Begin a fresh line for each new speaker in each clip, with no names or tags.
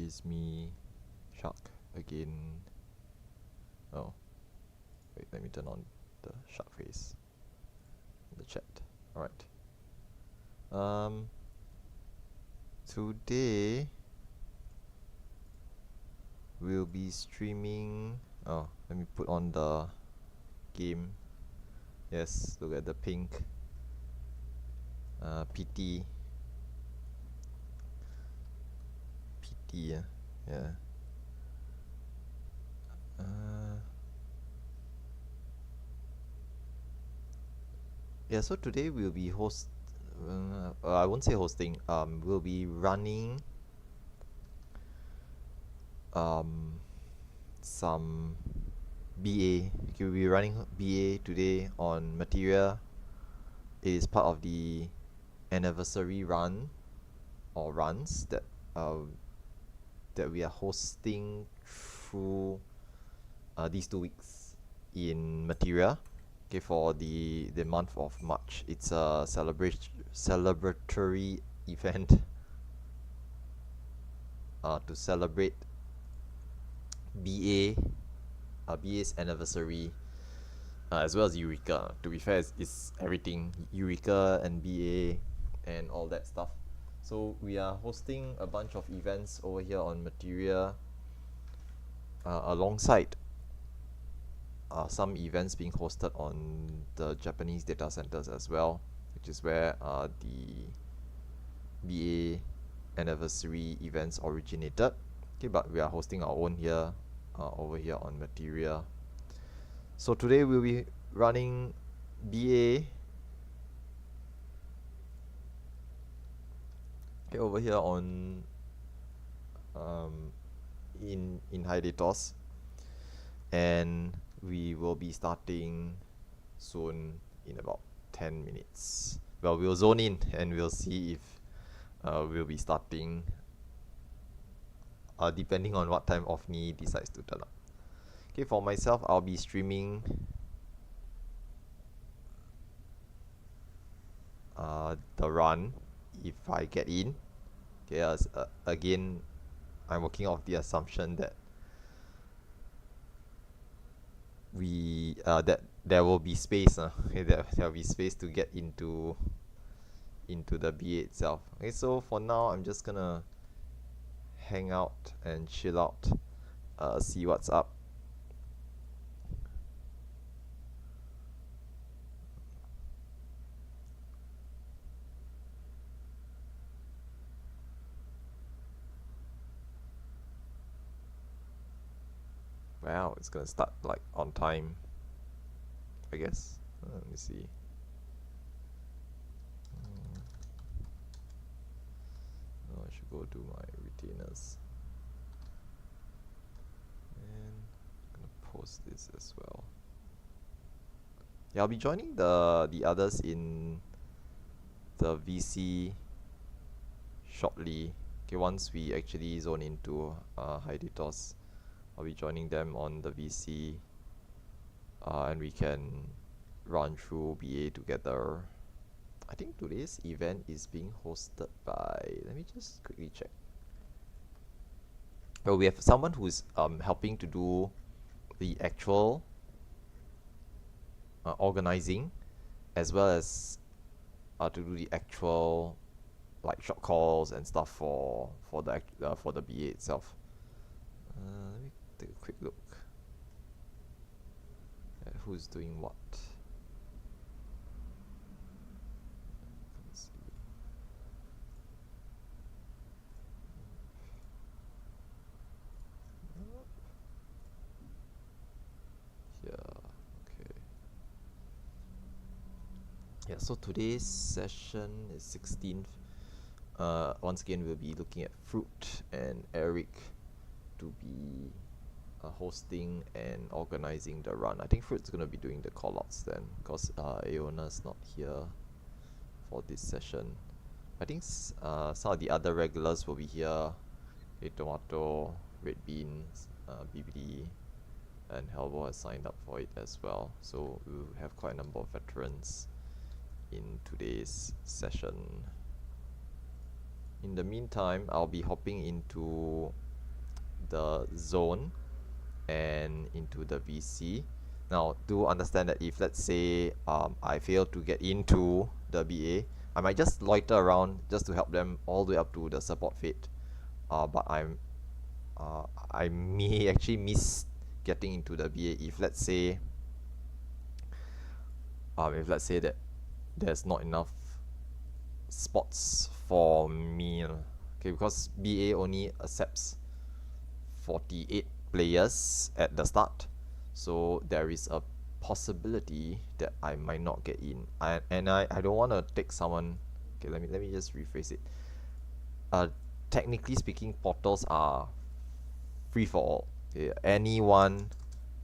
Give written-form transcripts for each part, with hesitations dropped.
is me, Shark, again. Oh, wait, let me turn on the shark face in the chat. Alright. Today we'll be streaming. Oh, let me put on the game. Yes, look at the pink PT. PT, yeah. Yeah, so today we'll be I won't say hosting, we'll be running some BA. Okay, we'll be running BA today on Materia. It is part of the anniversary run or runs that we are hosting through these 2 weeks in Materia. Okay, for the month of March. It's a celebratory event to celebrate BA's anniversary, as well as Eureka. To be fair, it's everything, Eureka and BA and all that stuff. So we are hosting a bunch of events over here on Materia, alongside some events being hosted on the Japanese data centers as well, which is where the BA anniversary events originated. Okay, but we are hosting our own here, over here on Materia. So today we'll be running BA over here on in Hiatus, and we will be starting soon in about 10 minutes. Well, we'll zone in and we'll see if we'll be starting depending on what time of me decides to turn up. Okay, for myself, I'll be streaming the run if I get in. Okay, again, I'm working off the assumption that that there will be space. Okay, there will be space to get into the BA itself. Okay, so for now, I'm just gonna hang out and chill out, see what's up. Wow, it's gonna start like on time, I guess. Let me see. I should go do my retainers. And I'm gonna post this as well. Yeah, I'll be joining the others in the VC shortly. Okay, once we actually zone into Hiatus, I'll be joining them on the VC, and we can run through BA together. I think today's event is being hosted by, let me just quickly check. Well, we have someone who's helping to do the actual organizing, as well as to do the actual like short calls and stuff for the BA itself. Let me take a quick look at who's doing what. Let's see. Yeah, okay. Yeah, so today's session is 16th. Once again, we'll be looking at Fruit and Eric to be hosting and organizing the run. I think Fruit's gonna be doing the callouts then, because Aona's not here for this session. I think some of the other regulars will be here. Okay, Tomato, Red Beans, BBD, and Helvo has signed up for it as well. So we'll have quite a number of veterans in today's session. In the meantime, I'll be hopping into the zone and into the VC. Now, do understand that if let's say I fail to get into the BA, I might just loiter around just to help them all the way up to the support fate. But I may actually miss getting into the BA if let's say that there's not enough spots for me. Okay, because BA only accepts 48 players at the start, so there is a possibility that I might not get in. I don't want to take someone. Okay, let me just rephrase it. Technically speaking, portals are free for all. Okay, anyone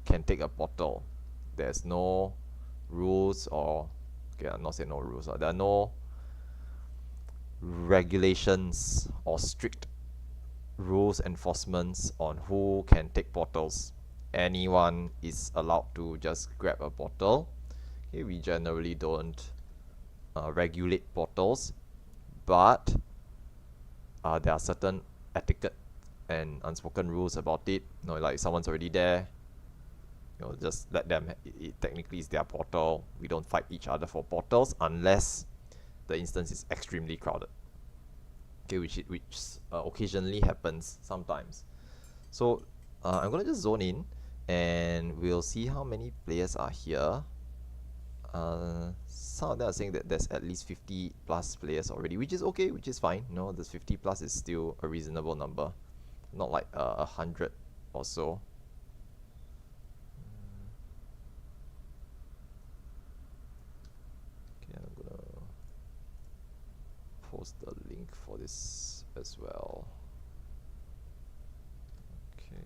can take a portal. There's no rules or okay, I'm not saying no rules. There are no regulations or strict rules enforcements on who can take portals. Anyone is allowed to just grab a portal. Okay, we generally don't regulate portals, but there are certain etiquette and unspoken rules about it. You know, like someone's already there, you know, just let them. It technically is their portal. We don't fight each other for portals unless the instance is extremely crowded. Okay, which occasionally happens sometimes. So I'm gonna just zone in, and we'll see how many players are here. Some of them are saying that there's at least 50 plus players already, which is okay, which is fine. You know, this 50 plus is still a reasonable number, not like 100 or so. Okay, I'm gonna post the link for this as well. Okay.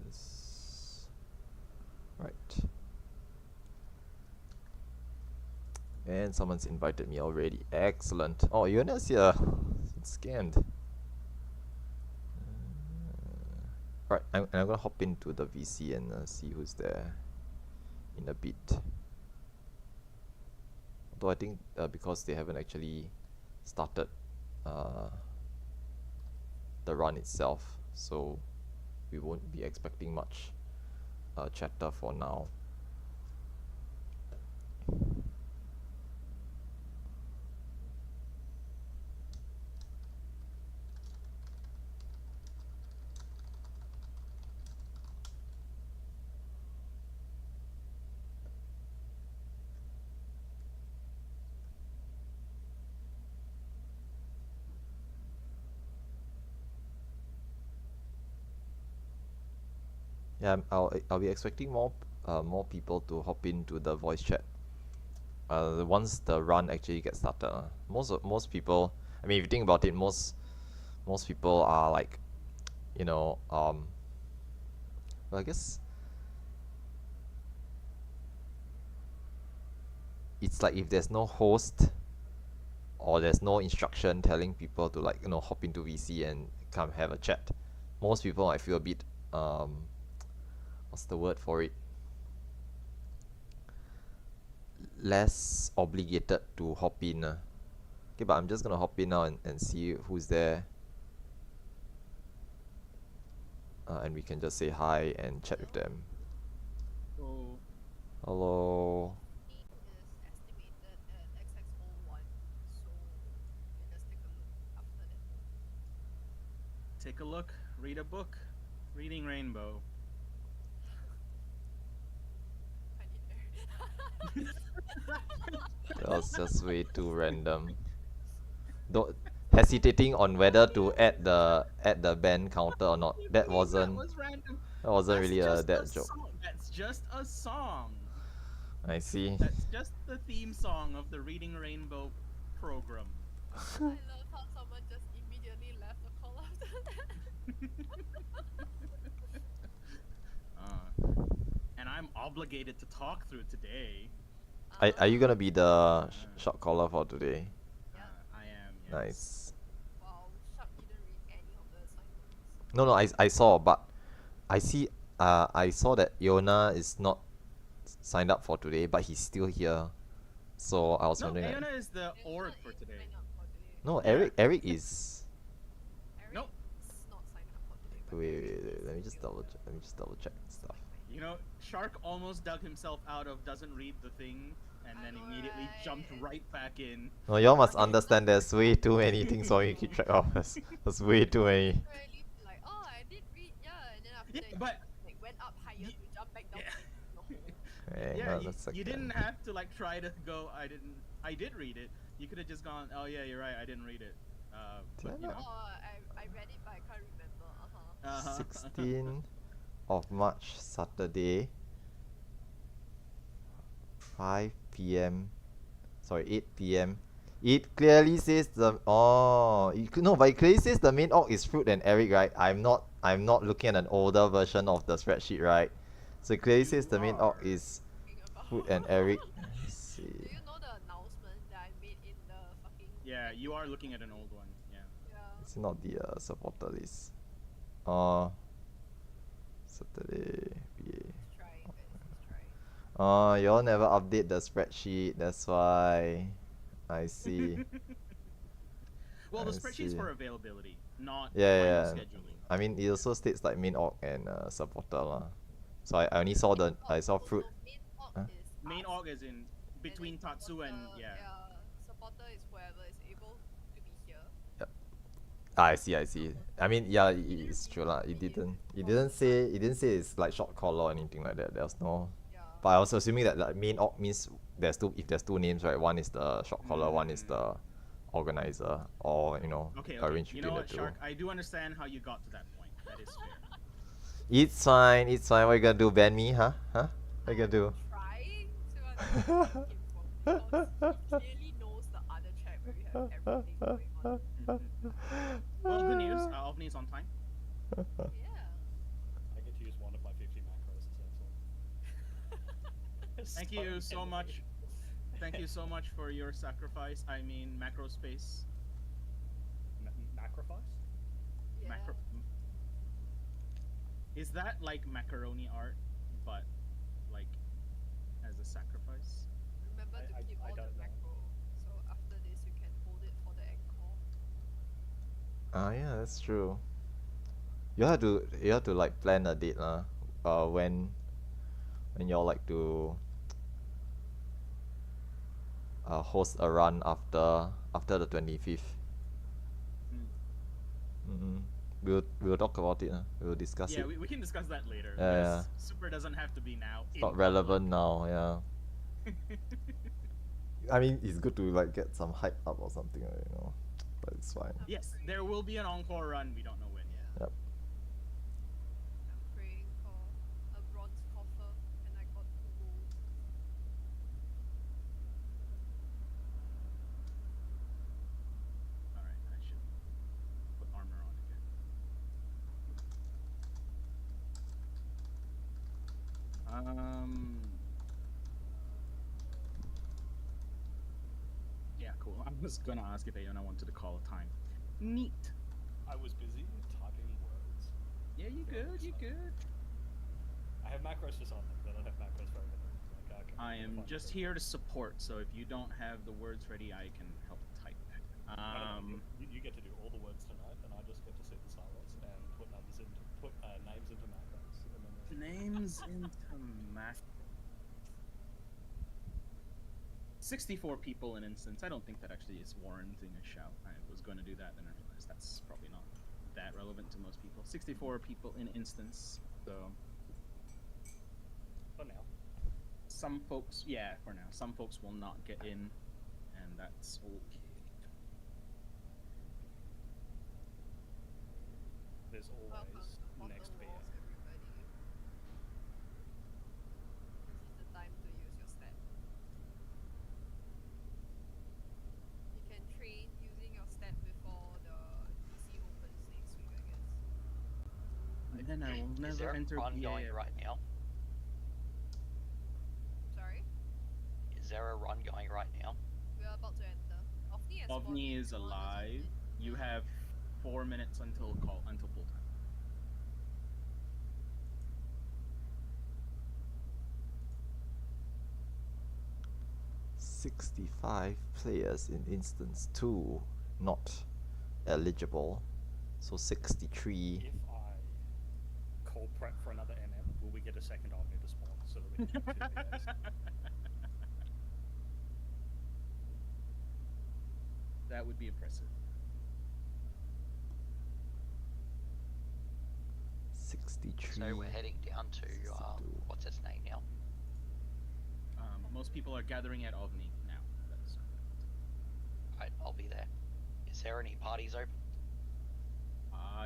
This right. And someone's invited me already. Excellent. Oh, Yona's here. Scanned. Right, I'm gonna hop into the VC and see who's there in a bit. Although I think because they haven't actually started the run itself, so we won't be expecting much chatter for now. Yeah, I'll be expecting more people to hop into the voice chat. Once the run actually gets started. Most people, I mean, if you think about it, most people are like, you know, well, I guess it's like if there's no host or there's no instruction telling people to, like, you know, hop into VC and come have a chat, most people might feel a bit what's the word for it, less obligated to hop in. Okay, but I'm just gonna hop in now and see who's there, and we can just say hi and chat with them.
So
Hello.
Is estimated at XX01, so you can just take a look after that.
take a look, read a book, Reading Rainbow.
I need air.
That was just way too random. Don't hesitating on whether to add the band counter or not. That wasn't
was random.
really a dad joke.
Song. That's just a song.
I see.
That's just the theme song of the Reading Rainbow program.
I love how someone just immediately left the call after that.
And I'm obligated to talk through today.
Are you gonna be the shot caller for today?
Yeah.
I am. Yes.
Nice.
Wow, Shark didn't read any of the assignments.
No, I saw, but I saw that Yona is not signed up for today, but he's still here. So I was
No,
wondering. Like,
Ayona is the
Ayona
org for
is
today.
signed up for today.
no,
Yeah.
Eric is.
Eric
Nope.
is not signed up for today. But
Wait,
Eric is
let me just
still
double check stuff.
You know, Shark almost dug himself out of doesn't read the thing, and
I
then
know,
immediately jumped
right?
right back in.
No, y'all must
Okay.
understand. There's way too many things for me to keep track of. There's way too many.
Literally like, oh, I did read, yeah, and then after
Yeah,
that,
but
like went up higher
Ye-
to jump back down
yeah.
to the hole.
Hang
Yeah,
on a
you
second.
didn't have to like try to go. I did read it. You could have just gone. Oh yeah, you're right. I didn't read it.
Did I
But you
not?
know.
Oh, I read it, but I can't remember.
Uh-huh.
16th of March, Saturday, 5 p.m. Sorry, 8 p.m. It clearly says the no, but it clearly says the main org is Fruit and Eric, right? I'm not looking at an older version of the spreadsheet, right? So it clearly says the main org
are.
is
Talking about.
Fruit and Eric. Let's see.
Do you know the announcement that I made in the fucking?
Yeah, you are looking at an old one. Yeah.
Yeah.
It's not the supporter list. Saturday BA.
He's trying, guys. He's trying.
Y'all never update the spreadsheet. That's why. I see.
Well, the
I
spreadsheet's
see.
for availability, not
Yeah,
final
yeah.
scheduling.
I mean, it also states like main org and supporter lah. So I only saw I saw Fruit.
So main org
Huh?
is
Main
us,
org is in between
then
Tatsu and
supporter-
yeah.
Supporter is whoever is able to be here.
I see. I mean, yeah, it's true lah. It didn't say it's like short caller or anything like that. There's no.
Yeah.
But I was assuming that like main org means if there's two names, right? One is the short caller, one is the organizer, or
Okay.
arrange
You know
between
what,
the two.
Shark? I do understand how you got to that point. That is fair.
It's fine. What you gonna do? Ban me, huh? What you gonna do?
Trying to understand him from because he clearly knows the other chat where we have everything going on.
Well, good news. Ovni is on time.
Yeah.
I get to use one of my 50 macros, it's
Thank
excellent.
you so much. Thank you so much for your sacrifice. I mean, macro space.
Macrifice?
Yeah.
Macro. Is that like macaroni art, but like as a sacrifice?
Remember to keep
I
all the
don't know.
macro. So after this you can hold it for the encore.
Yeah, that's true. You have to like plan a date lah. When y'all like to host a run after the 25th.
Hmm.
We'll talk about it. We'll discuss
Yeah,
it.
we can discuss that later.
Yeah,
because Super doesn't have to be now.
It's not relevant now. Yeah. I mean, it's good to like get some hype up or something, but it's fine.
Yes, there will be an encore run. We don't know when yet.
Yep.
I'm praying for a bronze coffer and I got 2 gold.
All right, I should put armor on again. Yeah, cool. I was gonna ask if Ayona wanted to call a time. Neat.
I was busy typing words.
Yeah, you good? You good?
I have macros for something, but I don't have macros for everything. Like, okay,
I am
fine.
just here to support. So if you don't have the words ready, I can help type.
I don't know, you get to do all the words tonight, and I just get to sit in silence and put names into macros. And then
Names into math. 64 people in instance. I don't think that actually is warranting a shout. I was going to do that, then I realized that's probably not that relevant to most people. 64 people in instance. So
for now.
some folks, yeah, for now, some folks will not get in, and that's okay.
There's
Welcome
always
to Bottom
next beer.
Walls, everybody. This is the time to use your stat. You can train using your stat before the PC opens next week, I guess.
And then I will
Is
never
there
enter
ongoing
BA.
right now? Is there a run going right now?
We are about to enter. Ovni has spawned
Ovni
in.
is
You want us to
alive.
join it?
You
Yeah.
have 4 minutes until pull time.
65 players in instance 2 not eligible. So 63.
If I call prep for another NM, will we get a second Omni to spawn so that we can have 2 VAs?
That would be impressive.
63.
So we're heading down to,
62.
what's its name now?
Most people are gathering at Ovni now. That's
Right, I'll be there. Is there any parties open?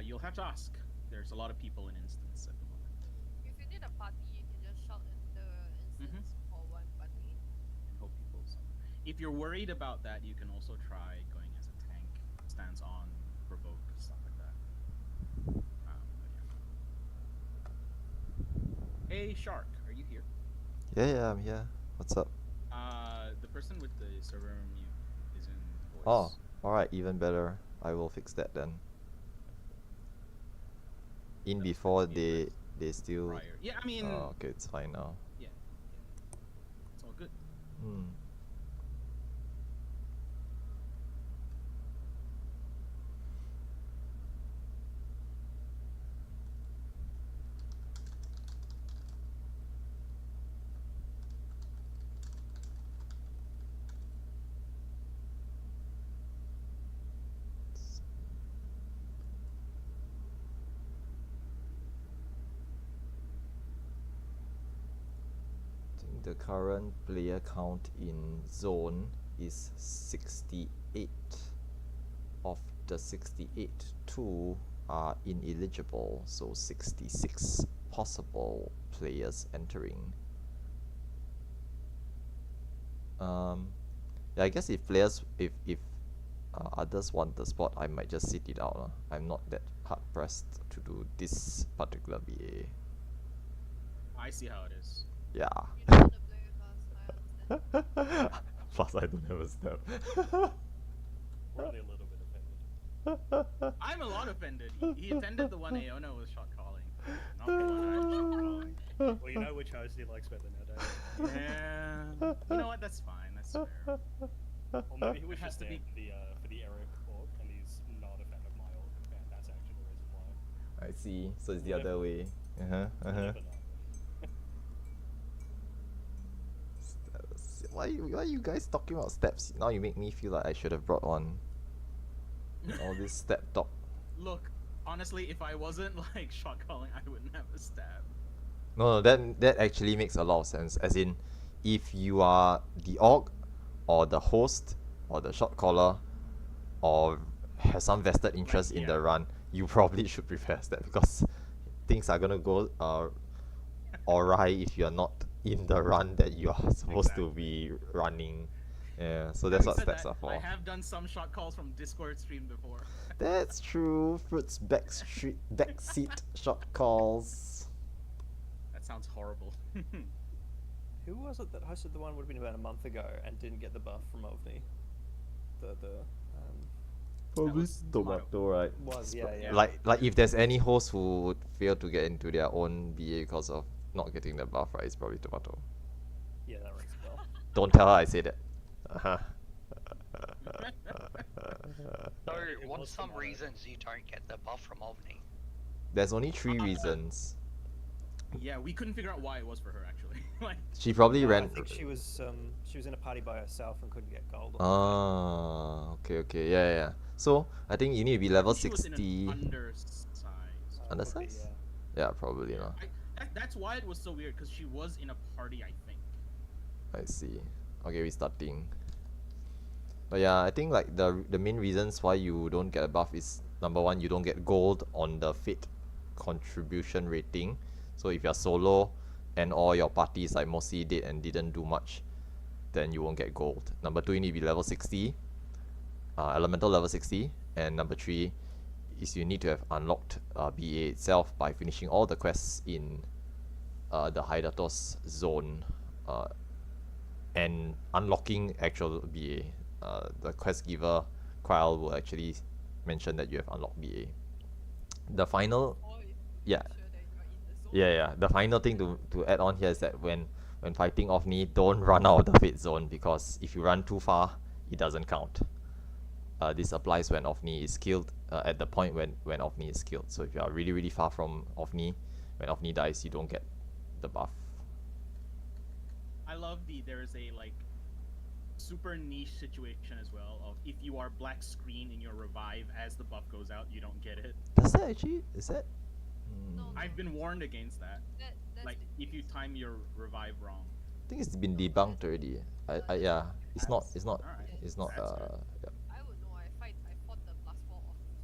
you'll have to ask. There's a lot of people in instance at the moment.
If you need a party, you can just shout in the instance for one party.
And hope people. If you're worried about that, you can also try going as a tank, stands on, provoke, stuff like that. But yeah. Hey, Shark, are you here?
Yeah, I'm here. What's up?
The person with the server mute is in voice.
Oh, alright, even better. I will fix that then. In before they still.
Prior. Yeah, I mean.
Oh, okay, it's fine now.
Yeah. It's all good.
Hmm. The current player count in zone is 68. Of the 68, 2 are ineligible, so 66 possible players entering. Yeah, I guess if others want the spot, I might just sit it out. I'm not that hard pressed to do this particular BA.
I see how it is.
Yeah.
You don't want to play with us, I understand.
Plus, I don't have a step.
We're only a little bit offended.
I'm a lot offended. He attended the one Aona was shot calling. Not the one I'm shot calling.
Well, you know which host he likes better now,
Yeah. You know what? That's fine. That's fair.
Or maybe he
It
was
has
just
to
there
be-
for the Eric org, and he's not a fan of my org, and that's actually the reason why.
I see. So it's the other way.
We'll never know.
Why are you guys talking about steps? Now you make me feel like I should have brought one. All this step talk.
Look, honestly, if I wasn't like shot calling, I wouldn't have a stab.
No, that actually makes a lot of sense. As in, if you are the org, or the host, or the shot caller, or have some vested interest in
yeah.
the run, you probably should prepare step because things are gonna go awry if you're not in the run that you are supposed to be running. Yeah, so that's
Having
what
said
steps
that,
are for.
I have done some shot calls from Discord stream before.
That's true. Fruit's backseat shot calls.
That sounds horrible.
Who was it that hosted the one would have been about a month ago and didn't get the buff from OVNI?
Probably
was
tomato, right?
Was, yeah, yeah.
Like if there's any host who would fail to get into their own BA because of not getting the buff, right? It's probably tomato.
Yeah, that rings a bell.
Don't tell her I said it.
So,
It
what's
was
some
tomorrow.
reasons you don't get the buff from OVNI?
There's only 3 reasons.
Yeah, we couldn't figure out why it was for her actually. Like,
She probably
I
ran.
think she was in a party by herself and couldn't get gold.
Ah, okay, yeah. So I think you need to be level
she was in
60.
an undersized.
Undersized?
Yeah.
Yeah, probably not.
That's why it was so weird because she was in a party, I think.
I see. Okay, restarting. But yeah, I think like the main reasons why you don't get a buff is number 1, you don't get gold on the Fate contribution rating. So if you're solo and all your parties like mostly dead and didn't do much, then you won't get gold. Number 2, you need to be level 60, elemental level 60, and number 3 is you need to have unlocked BA itself by finishing all the quests in the Hydatos zone and unlocking actual BA. The quest giver Kryl will actually mention that you have unlocked BA. The final,
Or if
yeah,
make sure that you're in the zone.
yeah. The final thing to add on here is that when fighting Ovni, don't run out of the fate zone, because if you run too far, it doesn't count. This applies when Ovni is killed, at the point when Ovni is killed. So if you are really really far from Ovni, when Ovni dies, you don't get the buff.
I love there is a like super niche situation as well of if you are black screen in your revive as the buff goes out, you don't get it.
Does that actually, is that?
No,
I've been warned against that.
that's
Like
been
if you
fixed.
time your revive wrong.
I think it's been debunked already. Yeah, it's not,
Alright,
it's not,
that's good.
yeah.
I would know. I fought the plus 4 off this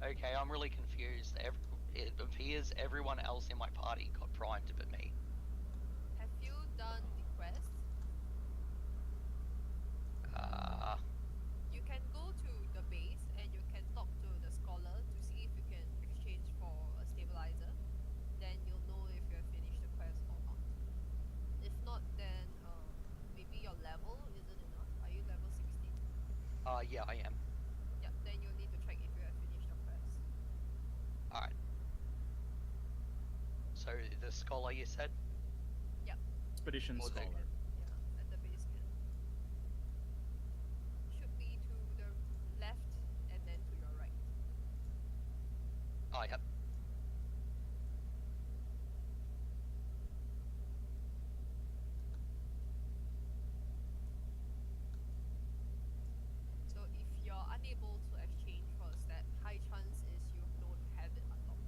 one.
Okay, I'm really confused. It appears everyone else in my party got primed but me.
Have you done the quest? You can go to the base and you can talk to the scholar to see if you can exchange for a stabilizer. Then you'll know if you have finished the quest or not. If not, then maybe your level isn't enough. Are you level 16?
Yeah, I am.
Yeah, then you'll need to check if you have finished your quest.
Alright. So the scholar you said?
Expedition
Was it-
scholar.
Yeah, at the base camp. Should be to the left and then to your right.
Oh, yep.
So if you're unable to exchange for a stat, high chance is you don't have it unlocked.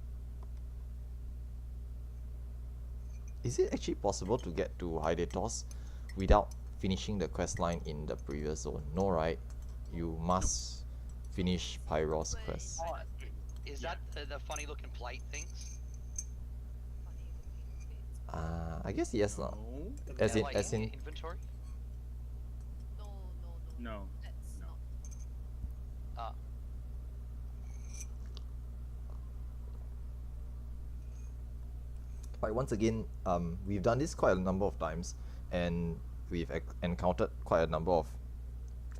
Is it actually possible to get to Hydatos without finishing the quest line in the previous zone? No, right? You must finish Pyros
Wait,
quest.
Oh, is that the funny looking plate things?
Funny looking bits.
I guess yes, lah.
No.
As
They're
in,
like
as in,
inventory?
No,
No.
that's
No.
not.
but once again, we've done this quite a number of times, and we've encountered quite a number of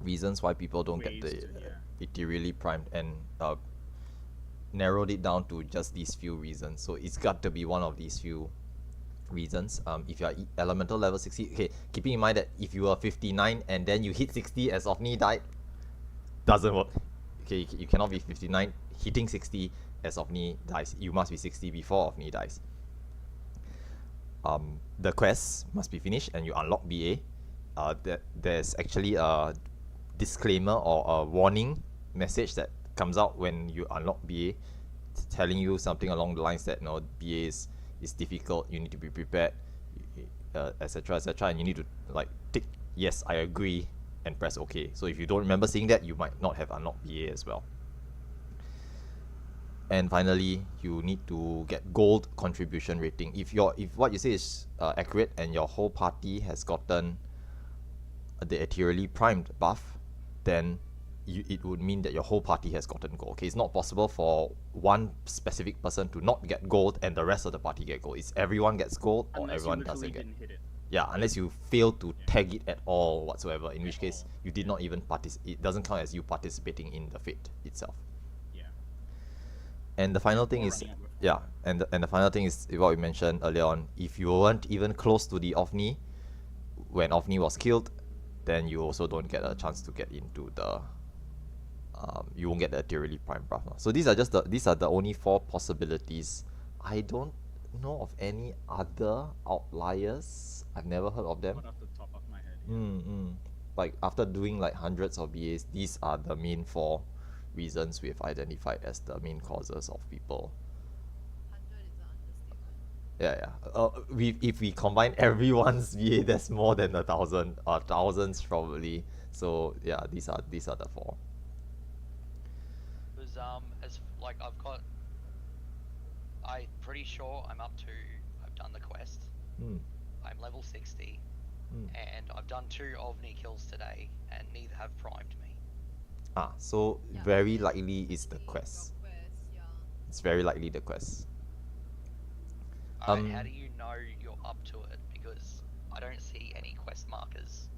reasons why people don't get
Ways
the
to, yeah.
ethereally primed, and narrowed it down to just these few reasons. So it's got to be one of these few reasons. If you are elemental level 60, okay, keeping in mind that if you are 59 and then you hit 60 as Ovni died, doesn't work. Okay, you cannot be 59 hitting 60 as Ovni dies. You must be 60 before Ovni dies. The quest must be finished and you unlock BA. There's actually a disclaimer or a warning message that comes out when you unlock BA, telling you something along the lines that, BA is difficult, you need to be prepared, etc, etc, and you need to like tick yes, I agree, and press OK. So if you don't remember seeing that, you might not have unlocked BA as well. And finally, you need to get gold contribution rating. If what you say is accurate and your whole party has gotten the ethereally primed buff, then it would mean that your whole party has gotten gold. Okay, it's not possible for one specific person to not get gold and the rest of the party get gold. It's everyone gets gold or
Unless
everyone
you literally
doesn't get.
didn't hit it.
Yeah, unless you fail to tag it at all whatsoever, in which case you did not even participate. It doesn't count as you participating in the fate itself.
Yeah.
And the final thing
Or
is,
running out with
yeah, and the final thing is what we mentioned earlier on. If you weren't even close to the Ovni when Ovni was killed, then you also don't get a chance to get into the. You won't get the ethereally prime buff. So these are the only 4 possibilities. I don't know of any other outliers. I've never heard of them.
One off the top of my head.
Like after doing like hundreds of BAs, these are the main 4 reasons we've identified as the main causes of people.
100 is an understatement.
If we combine everyone's VA, there's more than 1,000 or thousands probably. So yeah, these are the 4.
Because as like I'm pretty sure I've done the quest. I'm level 60, and I've done 2 OVNI kills today, and neither have primed me.
So
Yeah,
very
and
likely is the
your
quest.
yeah.
It's very likely the quest.
Alright, how do you know you're up to it? Because I don't see any quest markers.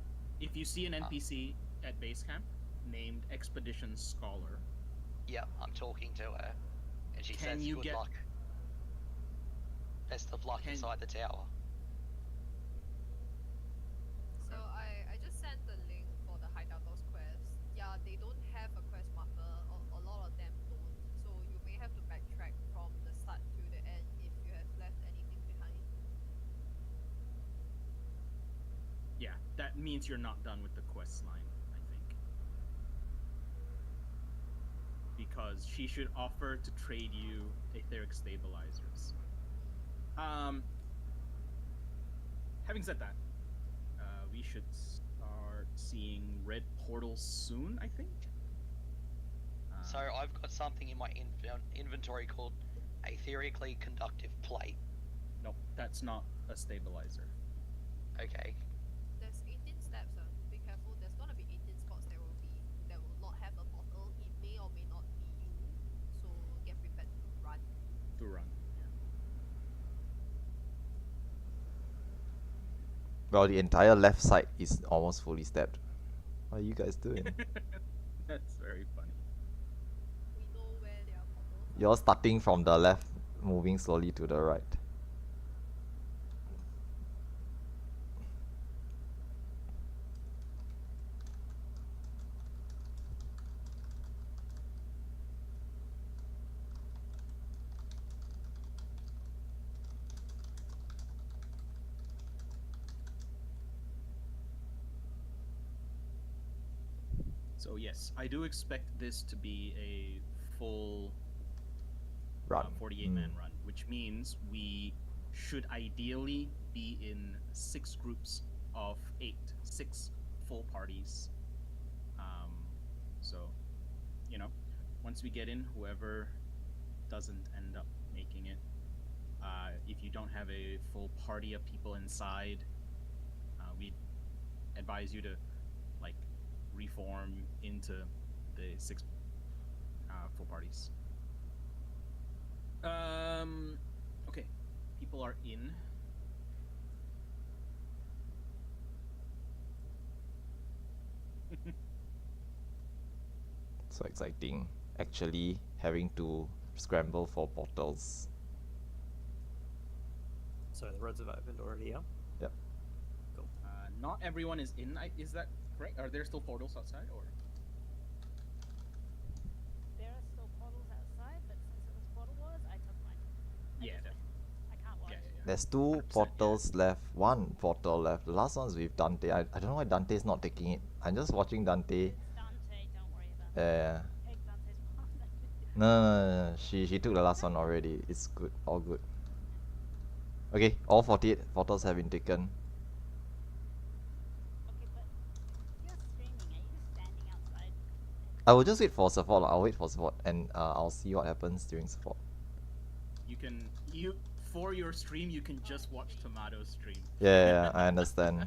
If you see an NPC at base camp named Expedition Scholar.
Yeah, I'm talking to her, and she
Can
says
you
good
get-
luck. Best of luck inside the tower.
So I just sent the link for the Hideouters quest. Yeah, they don't have a quest marker. A lot of them don't. So you may have to backtrack from the start to the end if you have left anything behind.
Yeah, that means you're not done with the quest line, I think. Because she should offer to trade you etheric stabilizers. Having said that, we should start seeing red portals soon, I think.
So I've got something in my inventory called Etherically Conductive Plate.
No, that's not a stabilizer.
Okay.
There's 18 steps. Be careful. There's gonna be 18 spots that will not have a portal. It may or may not be you. So get prepared to run.
Well, the entire left side is almost fully stabbed. What are you guys doing?
That's very funny.
We know where there are portals.
You're starting from the left, moving slowly to the right.
So yes, I do expect this to be a full
Run.
48-man run, which means we should ideally be in 6 groups of 8, 6 full parties. So, you know, once we get in, whoever doesn't end up making it, if you don't have a full party of people inside, we advise you to like reform into the 6 full parties. Okay, people are in.
So exciting. Actually having to scramble for portals.
So the roads have opened already, yeah?
Yep.
Cool.
Not everyone is in. Is that correct? Are there still portals outside, or?
There are still portals outside, but since it was portal wars, I took mine.
Yeah,
I can't watch.
There's 2 portals left, 1 portal left. The last one's with Dante. I don't know why Dante's not taking it. I'm just watching Dante.
It's Dante, don't worry about
Yeah.
Take Dante's part.
No. She took the last one already. It's good. All good. Okay, all 48 portals have been taken.
Okay, but you're streaming. Are you just standing outside?
I will just wait for support. I'll wait for support and I'll see what happens during support.
For your stream, you can just watch Tomato's stream.
Yeah, I understand.
Oh my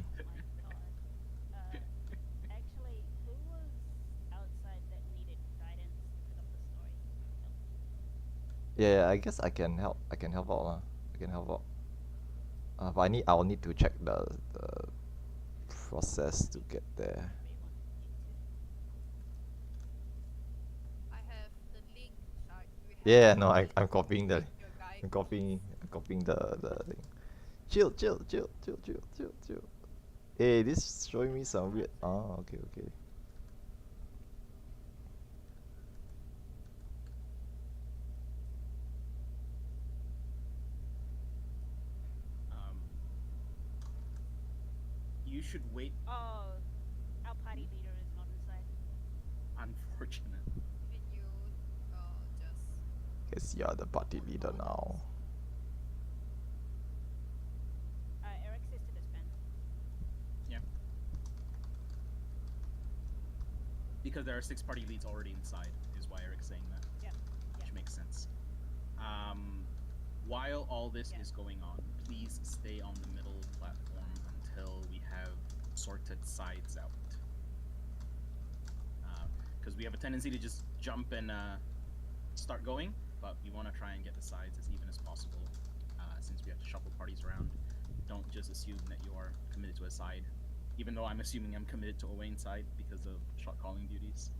god. Actually, who was outside that needed guidance to pick up the story?
Yeah, I guess I can help. I can help out. I can help out. But I'll need to check the process to get there.
I have the link.
Yeah, no, I'm copying the
Your guide.
I'm copying the thing. Chill. Hey, this is showing me some weird. Oh, okay.
You should wait.
Oh, our party leader is not inside.
Unfortunate.
Can you just
Guess you're the party leader now.
Eric says to disband.
Yeah. Because there are 6 party leads already inside, is why Eric's saying that.
Yep.
Which makes sense. While all this is going on, please stay on the middle platform until we have sorted sides out. Because we have a tendency to just jump and start going, but we want to try and get the sides as even as possible, since we have to shuffle parties around. don't just assume that you are committed to a side, even though I'm assuming I'm committed to Owain's side because of shot calling duties.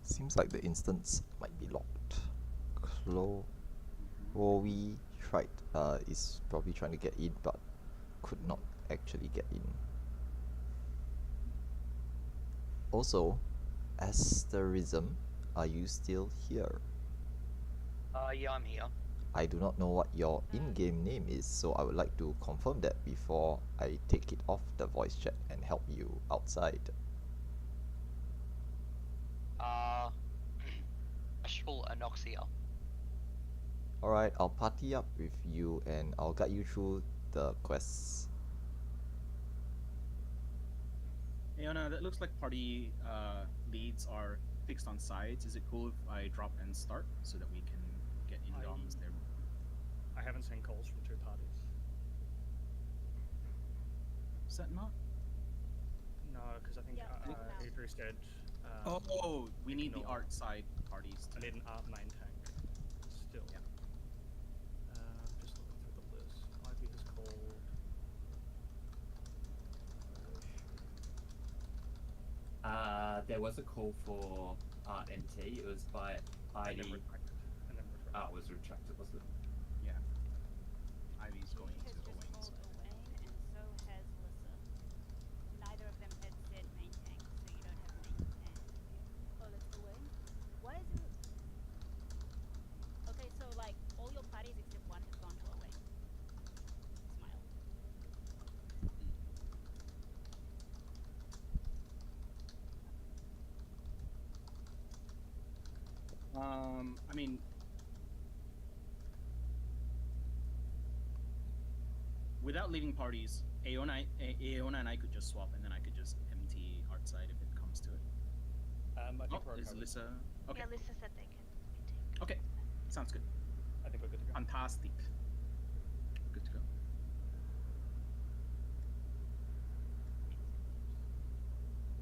Seems like the instance might be locked. Chloe tried, is probably trying to get in, but could not actually get in. Also, Asterism, are you still here?
Yeah, I'm here.
I do not know what your in-game name is, so I would like to confirm that before I take it off the voice chat and help you outside.
Ashful Anoxia.
Alright, I'll party up with you and I'll guide you through the quests.
Aona, that looks like party leads are fixed on sides. Is it cool if I drop and start so that we can get in DOMs there?
I haven't seen calls from two parties.
Is that not?
No, because I think
Yeah, no.
Adri said.
Oh, we need the
ignore.
art side parties.
I need an art main tank. Still.
Yeah.
Just looking through the list. Ivy has called.
There was a call for Art MT. It was by
And then
ID.
retracted. And then retracted.
Art was retracted, wasn't it?
Yeah. Ivy's going
He
to
has just
Owain's.
called Owain, and so has Lissa. Neither of them had said main tank, so you don't have main tank. Oh, that's Owain? Why is it... Okay, so like, all your parties except one have gone to Owain. Smile.
I mean, without leaving parties, Aona and I could just swap, and then I could just empty art side if it comes to it.
I think
Oh,
we're
is
covered.
Alyssa? Okay.
Yeah, Lisa said they can maintain.
Okay, sounds good.
I think we're good to go.
Fantastic. Good to go.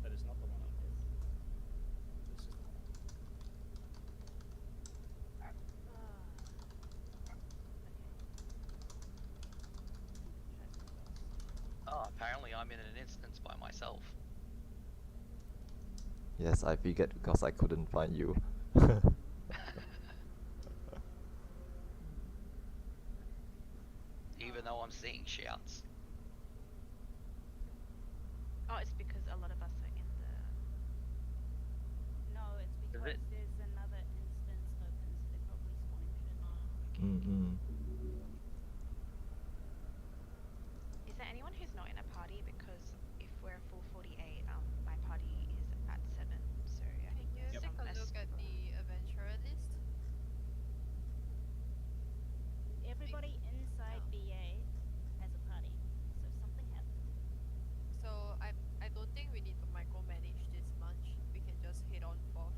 That is not the one I'm with. This is the one.
Oh, apparently I'm in an instance by myself.
Yes, I figured because I couldn't find you.
Even though I'm seeing shouts.
Oh, it's because a lot of us are in the.
No, it's because
it-
there's another instance open, so they probably spawning shit.
Mm-mm.
Is there anyone who's not in a party? Because if we're a full 48, my party is at 7. So I think
Can you
there's
take
some
a look at
people.
the adventurer list?
Everybody inside BA has a party, so something happened.
So I don't think we need to micromanage this much. We can just head on forth.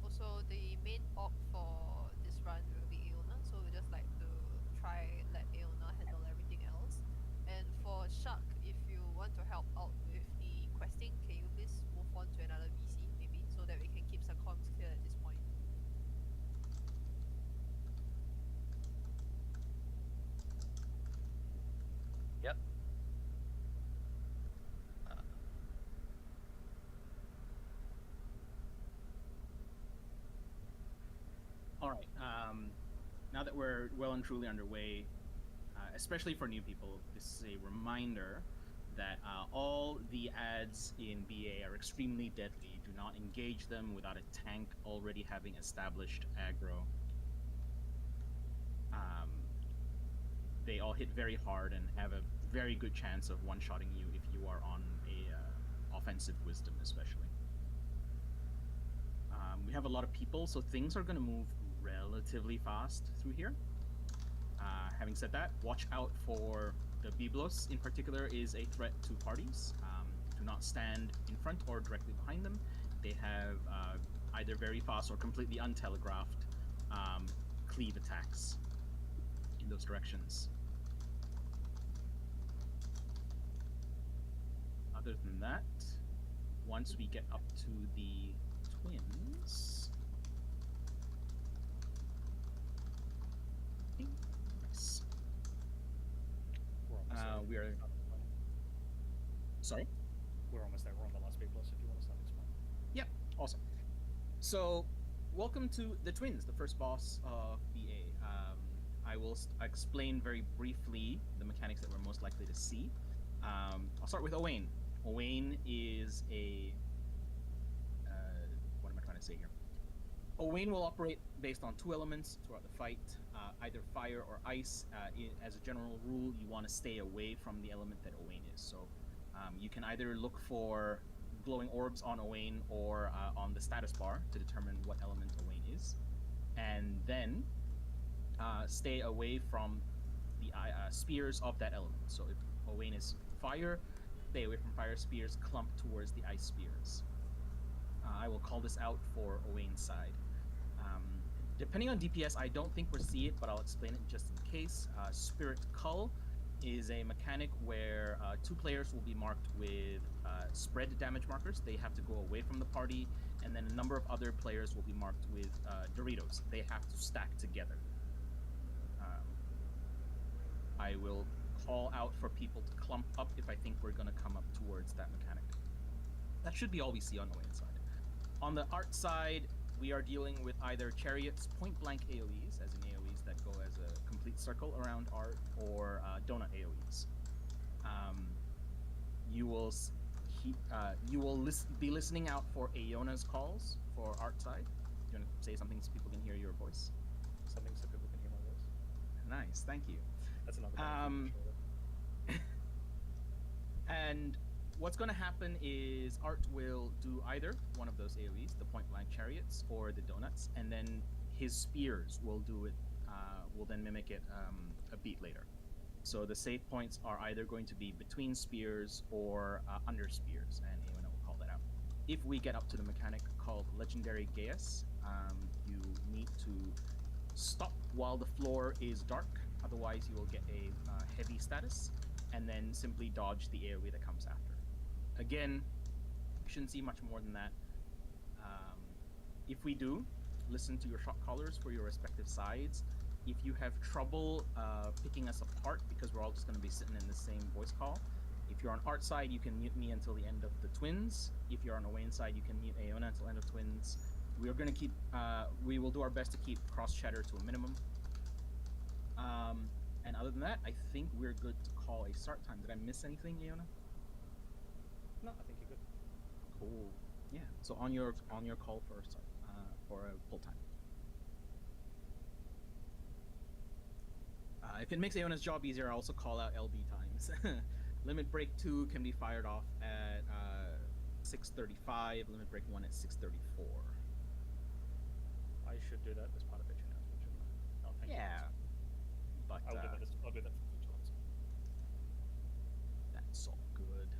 Also, the main orc for this run will be Aona, so we just like to try let Aona handle everything else. And for Shark, if you want to help out with the questing, can you please move on to another VC maybe, so that we can keep some comms clear at this point.
Yep.
All right. Now that we're well and truly underway, especially for new people, this is a reminder that all the ads in BA are extremely deadly. Do not engage them without a tank already having established aggro. Um, they all hit very hard and have a very good chance of one-shotting you if you are on a offensive wisdom, especially. We have a lot of people, so things are going to move relatively fast through here. Having said that, watch out for the Biblos in particular is a threat to parties. Do not stand in front or directly behind them. They have either very fast or completely untelegraphed cleave attacks in those directions. Other than that, once we get up to the twins... Nice. We are... Sorry?
We're almost there. We're on the last big plus if you want to start explaining.
Yep, awesome. So, welcome to the twins, the first boss of BA. I will explain very briefly the mechanics that we're most likely to see. I'll start with Owain. Owain is a... what am I trying to say here? Owain will operate based on 2 elements throughout the fight, either fire or ice. As a general rule, you want to stay away from the element that Owain is. So you can either look for glowing orbs on Owain or on the status bar to determine what element Owain is. And then stay away from the spears of that element. So if Owain is fire, stay away from fire spears, clump towards the ice spears. I will call this out for Owain's side. Depending on DPS, I don't think we'll see it, but I'll explain it just in case. Spirit Cull is a mechanic where 2 players will be marked with spread damage markers. They have to go away from the party, and then a number of other players will be marked with Doritos. They have to stack together. I will call out for people to clump up if I think we're going to come up towards that mechanic. That should be all we see on Owain's side. On the art side, we are dealing with either chariots, point-blank AoEs, as in AoEs that go as a complete circle around art, or donut AoEs. You will be listening out for Aeona's calls for art side. Do you want to say something so people can hear your voice?
Something so people can hear my voice.
Nice, thank you.
That's another
And what's going to happen is Art will do either one of those AoEs, the point blank chariots or the donuts, and then his spears will do it. Will then mimic it a beat later. So the save points are either going to be between spears or under spears, and Aeona will call that out. If we get up to the mechanic called Legendary Gaius, you need to stop while the floor is dark. Otherwise, you will get a heavy status, and then simply dodge the AoE that comes after. Again, you shouldn't see much more than that. If we do, listen to your shot callers for your respective sides. If you have trouble picking us apart, because we're all just going to be sitting in the same voice call, if you're on Art side, you can mute me until the end of the twins. If you're on Owain side, you can mute Aeona until end of twins. We are going to keep, we will do our best to keep cross chatter to a minimum. And other than that, I think we're good to call a start time. Did I miss anything, Aeona?
No, I think you're good.
Cool. Yeah. So on your call for a pull time. If it makes Aeona's job easier, I'll also call out LB times. Limit Break 2 can be fired off at 6:35. Limit Break 1 at 6:34.
I should do that as part of each announcement, shouldn't I? Oh, thank you.
Yeah. But
I'll do that for future ones.
That's all good.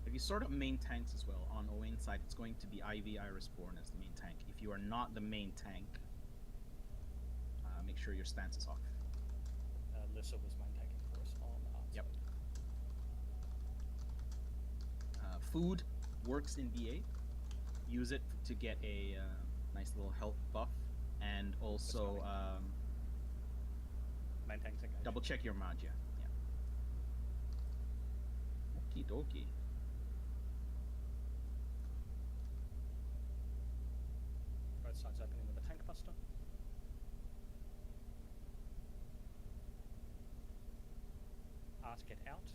If you sort of main tanks as well, on Owain's side, it's going to be Ivy Irisborn as the main tank. If you are not the main tank, make sure your stance is off.
Lissa was main tanking for us on the art
Yep.
side.
Food works in BA. Use it to get a nice little health buff, and also
Main tanks engaged.
double check your magia. Yeah. Okie dokie.
Both sides opening with a tank buster. Art get out.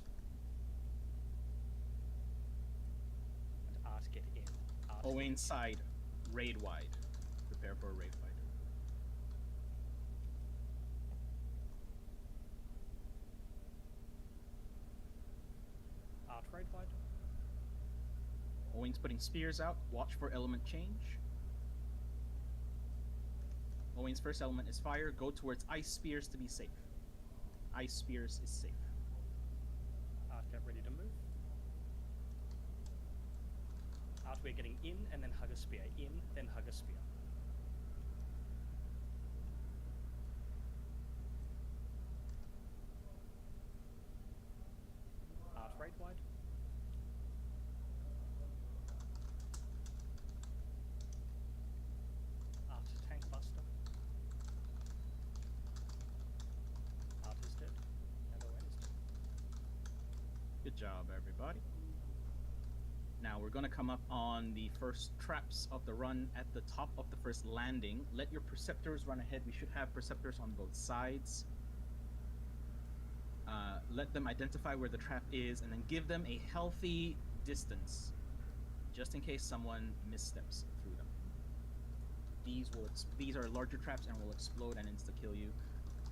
And Art Art get in. Art
Owain side, raid wide. Prepare for a raid fight.
Art raid wide.
Owain's putting spears out. Watch for element change. Owain's first element is fire. Go towards ice spears to be safe. Ice spears is safe.
Art get ready to move. Art we're getting in and then hug a spear. In, then hug a spear. Art raid wide. Art tank buster. Art is dead. And Owen is dead.
Good job, everybody. Now we're gonna come up on the first traps of the run at the top of the first landing. Let your perceptors run ahead. We should have perceptors on both sides. Let them identify where the trap is, and then give them a healthy distance, just in case someone missteps through them. These are larger traps and will explode and insta kill you.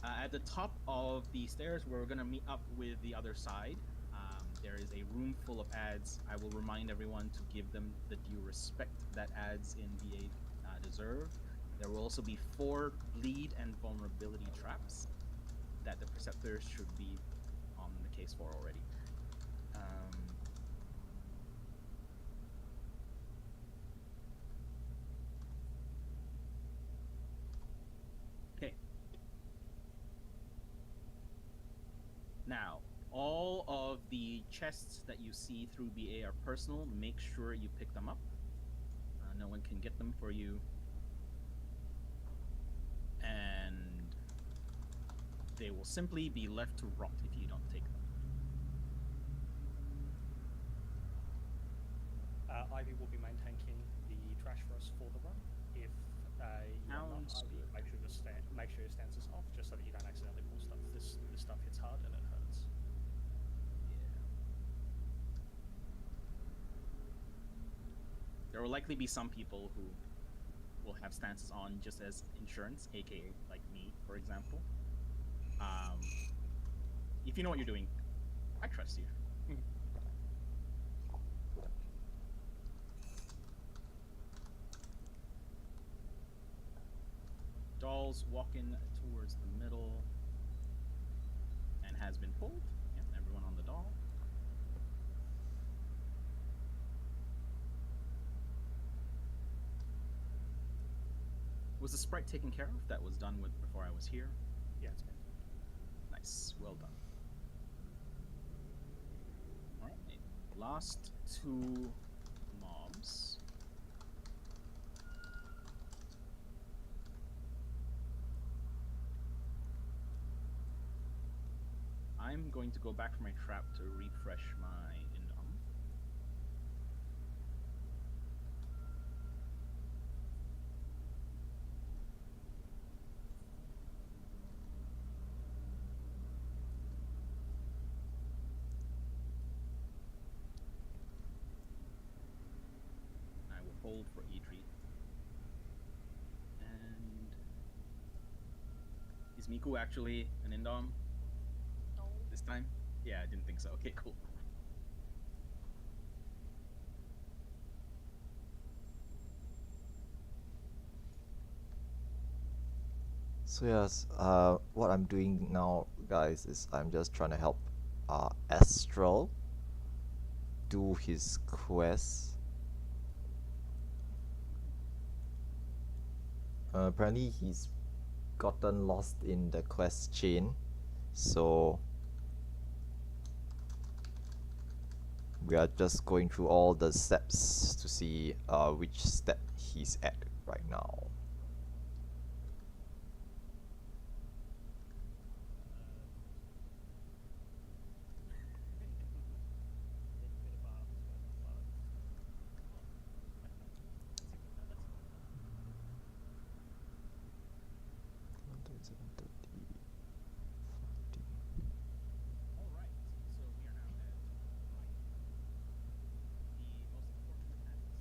At the top of the stairs, we're gonna meet up with the other side. There is a room full of ads. I will remind everyone to give them the due respect that ads in VA deserve. There will also be 4 bleed and vulnerability traps that the Preceptors should be on the case for already. Okay. Now, all of the chests that you see through BA are personal. Make sure you pick them up. No one can get them for you. And they will simply be left to rot if you don't take them.
Ivy will be maintaining the trash for us for the run. If you're not
Sounds
Ivy,
good.
make sure your stance is off, just so that you don't accidentally pull stuff. This stuff hits hard and it hurts.
There will likely be some people who will have stances on just as insurance, aka like me, for example. If you know what you're doing, I trust you. Doll's walking towards the middle and has been pulled. Yep, everyone on the doll. Was the sprite taken care of? That was done with before I was here.
Yeah, it's been.
Nice, well done. Alright, last 2 mobs. I'm going to go back for my trap to refresh my Indom. I will hold for E-Treat. And is Miku actually an Indom?
No.
This time? Yeah, I didn't think so. Okay, cool.
So yes, what I'm doing now, guys, is I'm just trying to help Astral do his quest. Apparently he's gotten lost in the quest chain, so we are just going through all the steps to see which step he's at right now.
Alright, so we are now at the most unfortunate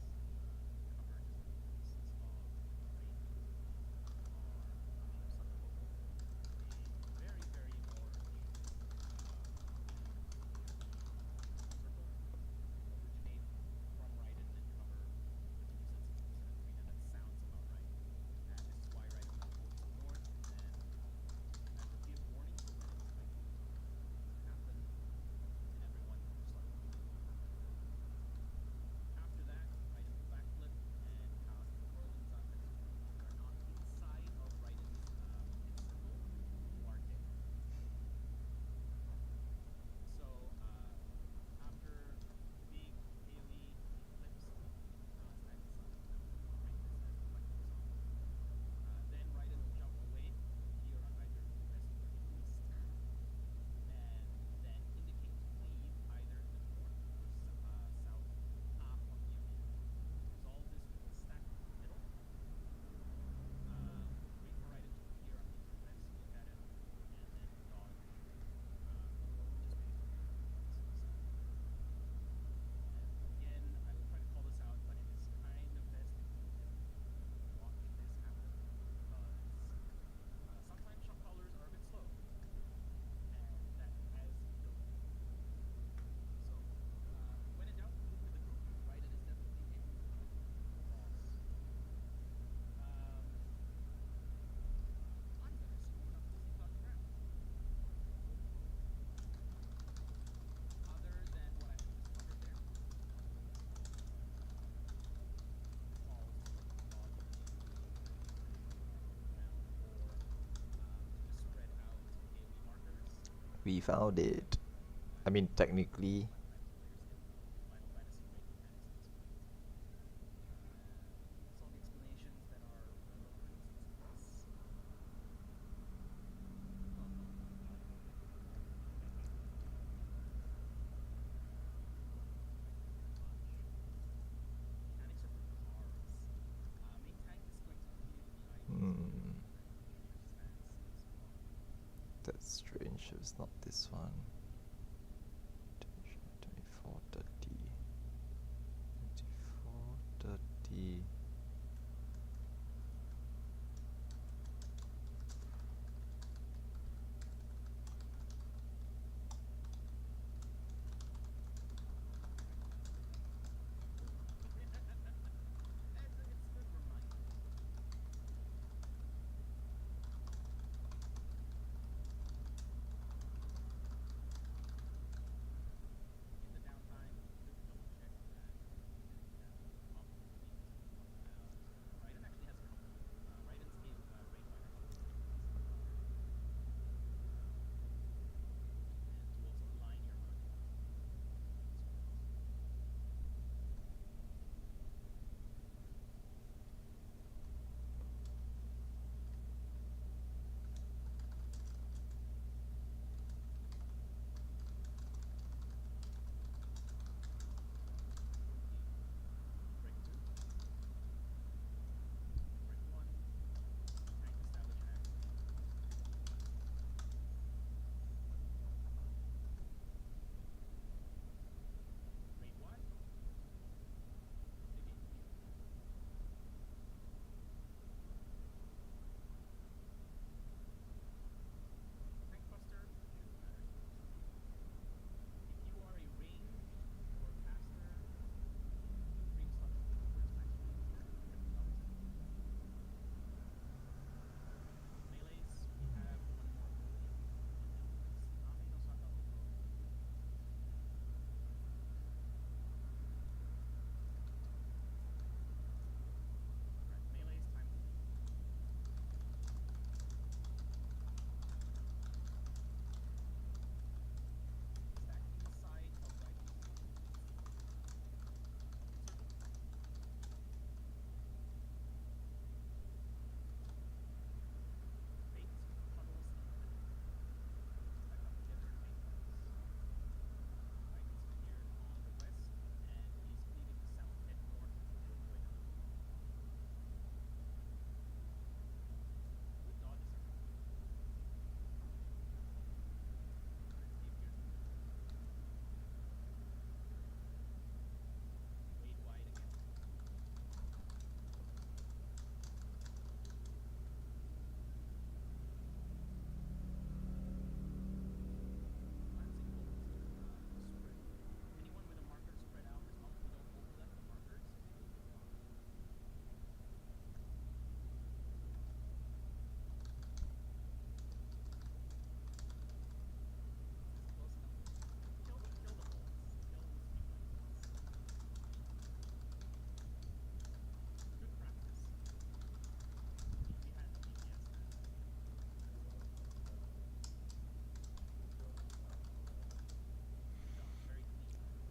We found it. I mean, technically. That's strange. It's not this one. 2430. 2430.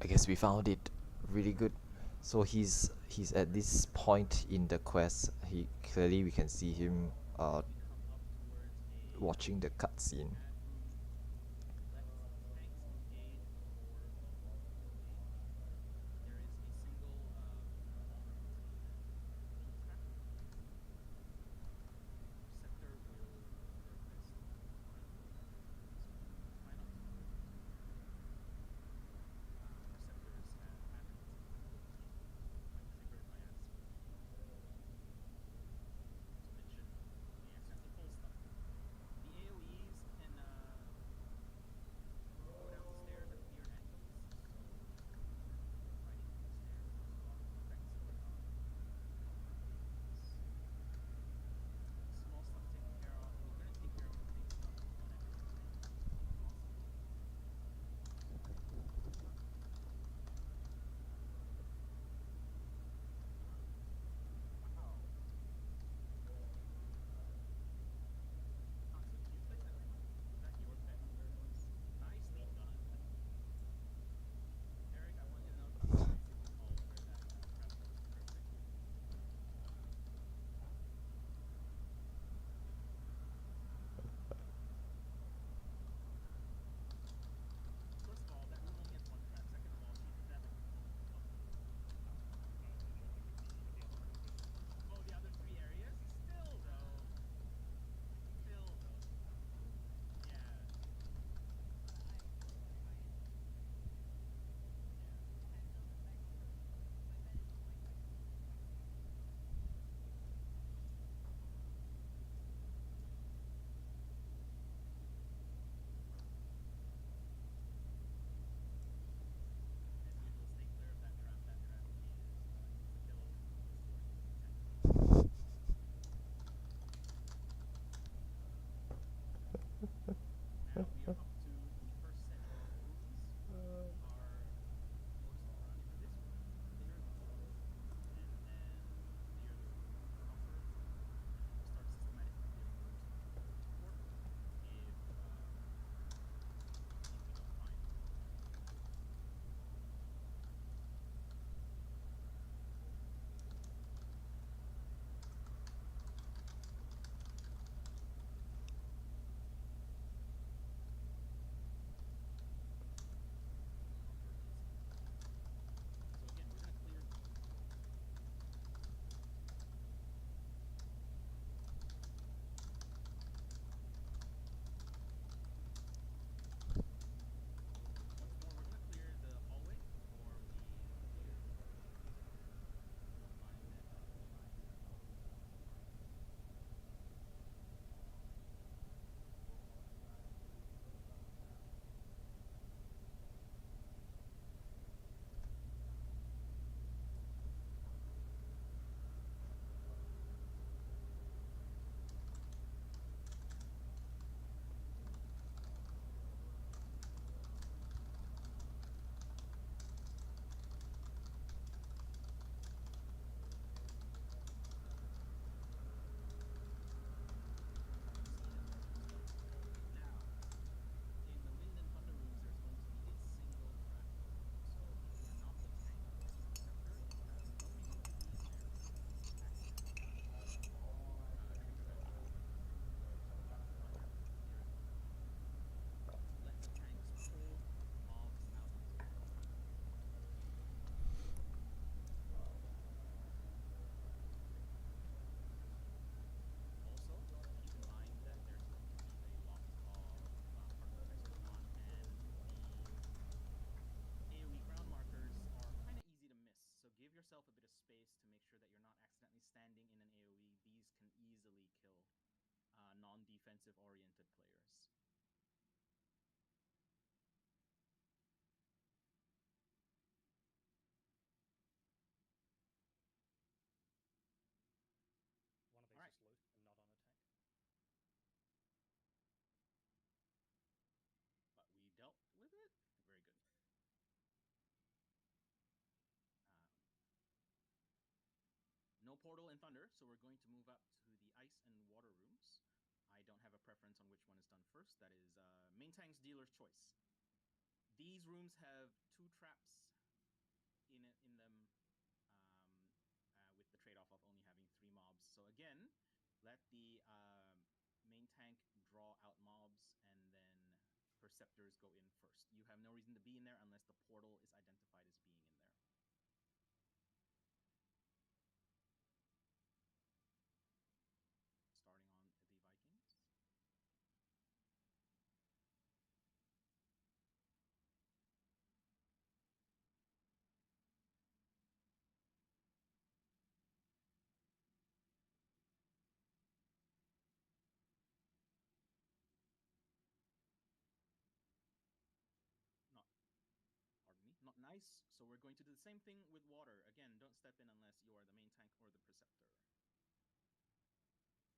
I guess we found it really good. So he's at this point in the quest. He clearly we can see him watching the cutscene.
portal and thunder, so we're going to move up to the ice and water rooms. I don't have a preference on which one is done first. That is main tank's dealer's choice. These rooms have 2 traps in them, with the trade-off of only having 3 mobs. So again, let the main tank draw out mobs, and then Perceptors go in first. You have no reason to be in there unless the portal is identified as being in there. Starting on the Vikings. Not nice. So we're going to do the same thing with water. Again, don't step in unless you are the main tank or the Preceptor.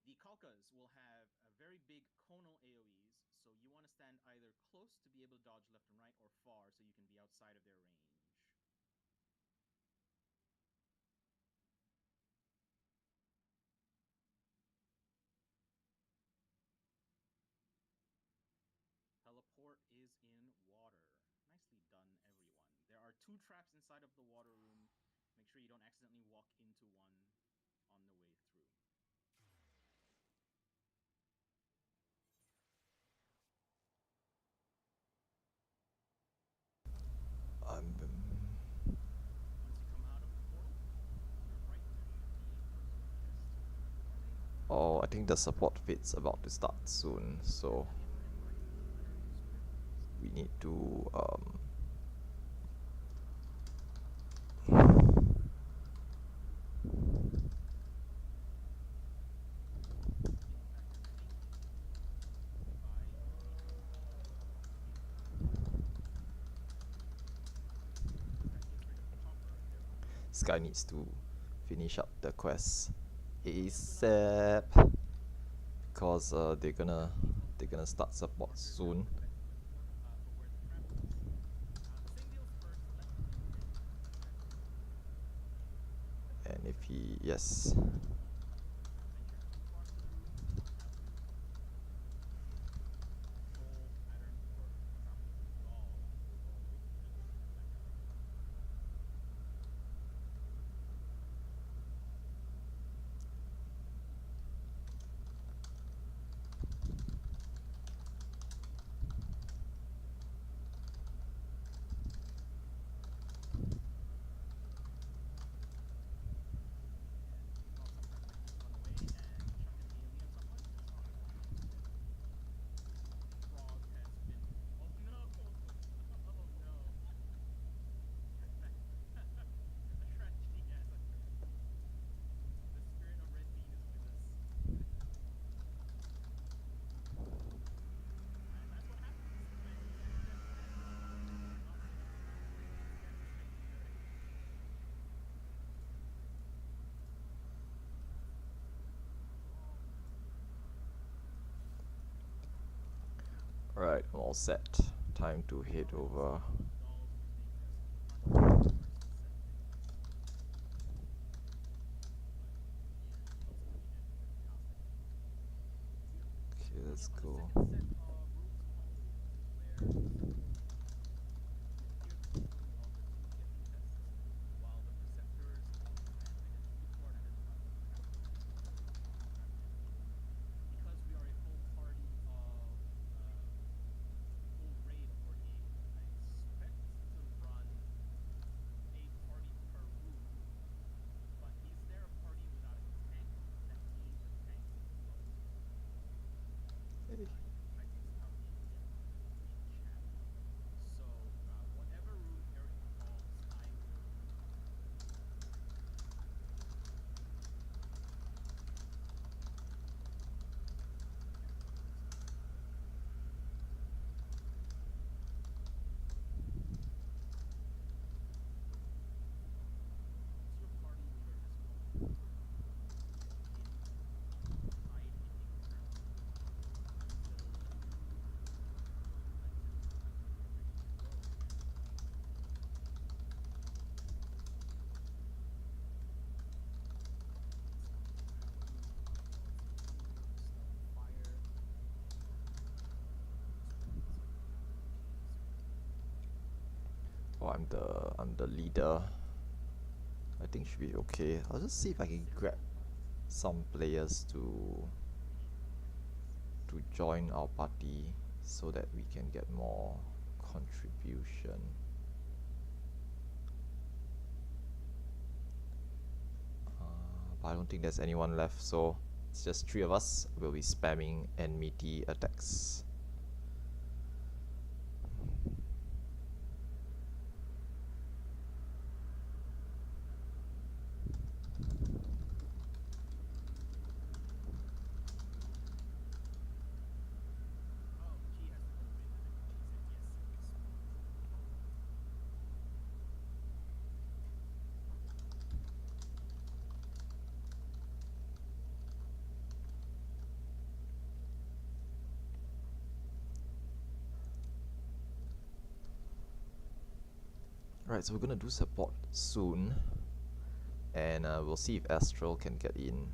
The Kalkas will have a very big conal AoEs, so you want to stand either close to be able to dodge left and right, or far so you can be outside of their range. Teleport is in water. Nicely done, everyone. There are 2 traps inside of the water room. Make sure you don't accidentally walk into one on the way through. Once you come out of the portal, you're right there.
Oh, I think the support fit's about to start soon, so we need to this guy needs to finish up the quest ASAP, because they're gonna start support soon. And if he, yes. Alright, I'm all set. Time to head over. Okay, let's go. Oh, I'm the leader. I think should be okay. I'll just see if I can grab some players to join our party so that we can get more contribution. But I don't think there's anyone left, so it's just 3 of us. We'll be spamming enmity attacks. Right, so we're gonna do support soon, and we'll see if Astral can get in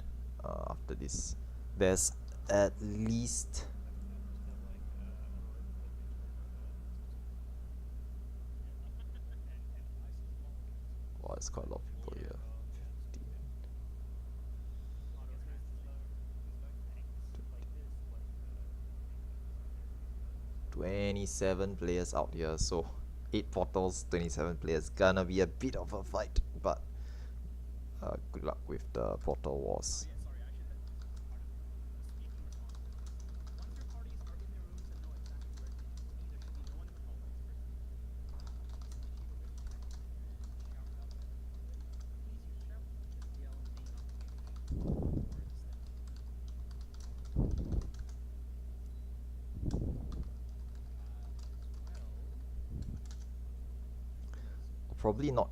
after this. There's at least wow, it's quite a lot of people here. 15. 27 players out here, so 8 portals, 27 players. Gonna be a bit of a fight, but good luck with the portal wars. Probably not.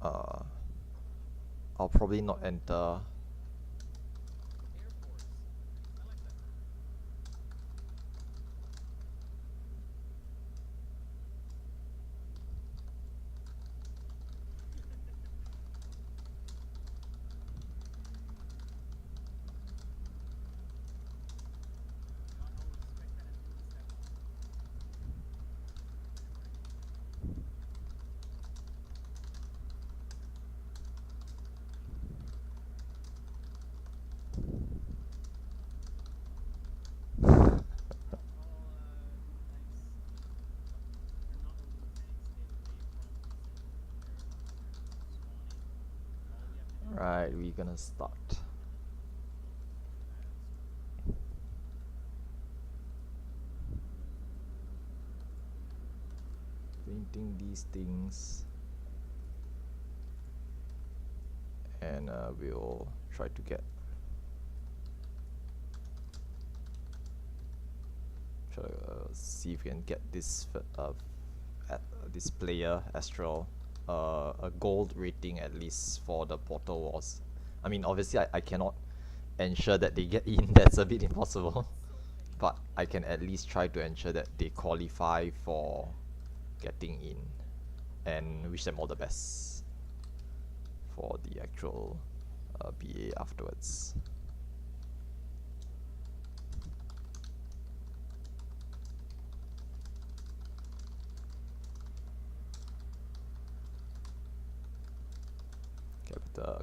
I'll probably not enter. Right, we're gonna start. Painting these things, and we'll try to get see if we can get this this player Astral a gold rating at least for the portal wars. I mean, obviously I cannot ensure that they get in. That's a bit impossible, but I can at least try to ensure that they qualify for getting in, and wish them all the best for the actual BA afterwards.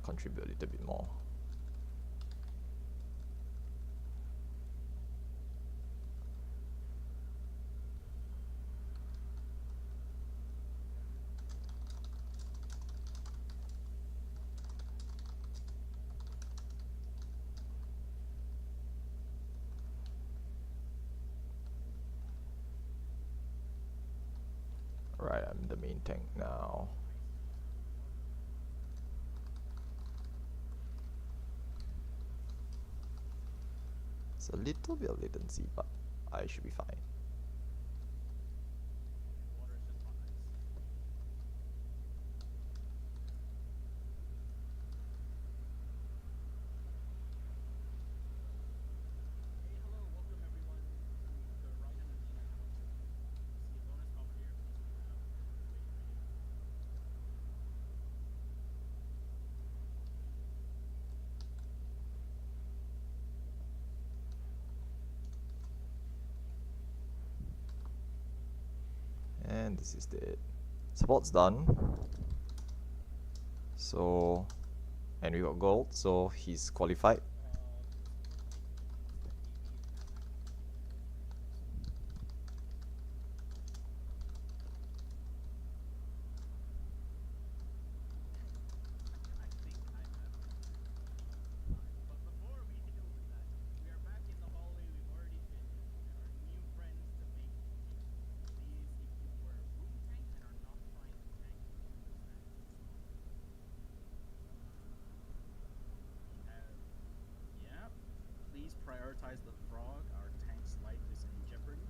Contribute a little bit more. Right, I'm the main tank now. It's a little bit of latency, but I should be fine. And this is it. Support's done. So, and we got gold, so he's qualified.
Please prioritize the frog. Our tank's life is in jeopardy.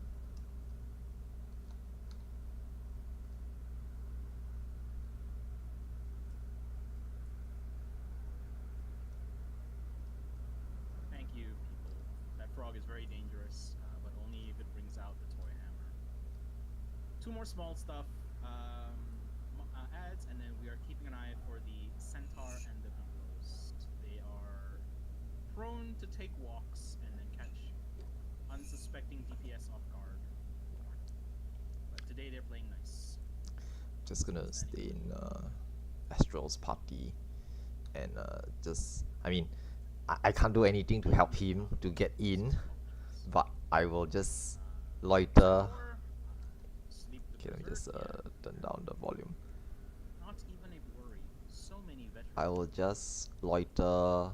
Thank you, people. That frog is very dangerous, but only if it brings out the toy hammer. 2 more small stuff ads, and then we are keeping an eye for the centaur and the buglos. They are prone to take walks and then catch unsuspecting DPS off guard. But today they're playing nice.
Just gonna stay in Astral's party and I mean, I can't do anything to help him to get in, but I will just loiter. Okay, let me just turn down the volume.
Not even a worry. So many veterans.
I will just loiter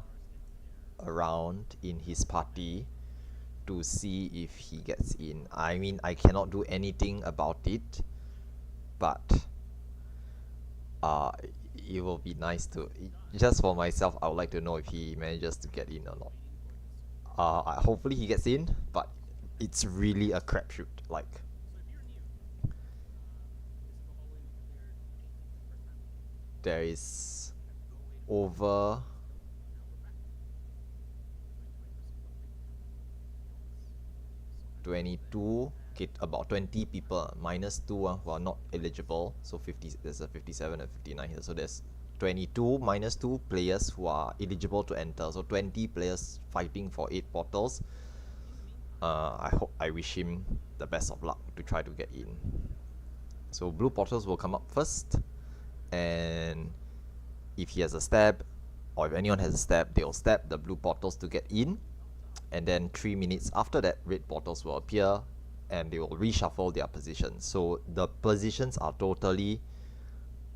around in his party to see if he gets in. I mean, I cannot do anything about it, but it will be nice to, just for myself, I would like to know if he manages to get in or not. Hopefully he gets in, but it's really a crapshoot. Like, there is over 22, okay, about 20 people, minus 2 who are not eligible. So 50, there's a 57 and 59 here. So there's 22 minus 2 players who are eligible to enter. So 20 players fighting for 8 portals. I wish him the best of luck to try to get in. So blue portals will come up first, and if he has a stab, or if anyone has a stab, they'll stab the blue portals to get in, and then 3 minutes after that, red portals will appear and they will reshuffle their positions. So the positions are totally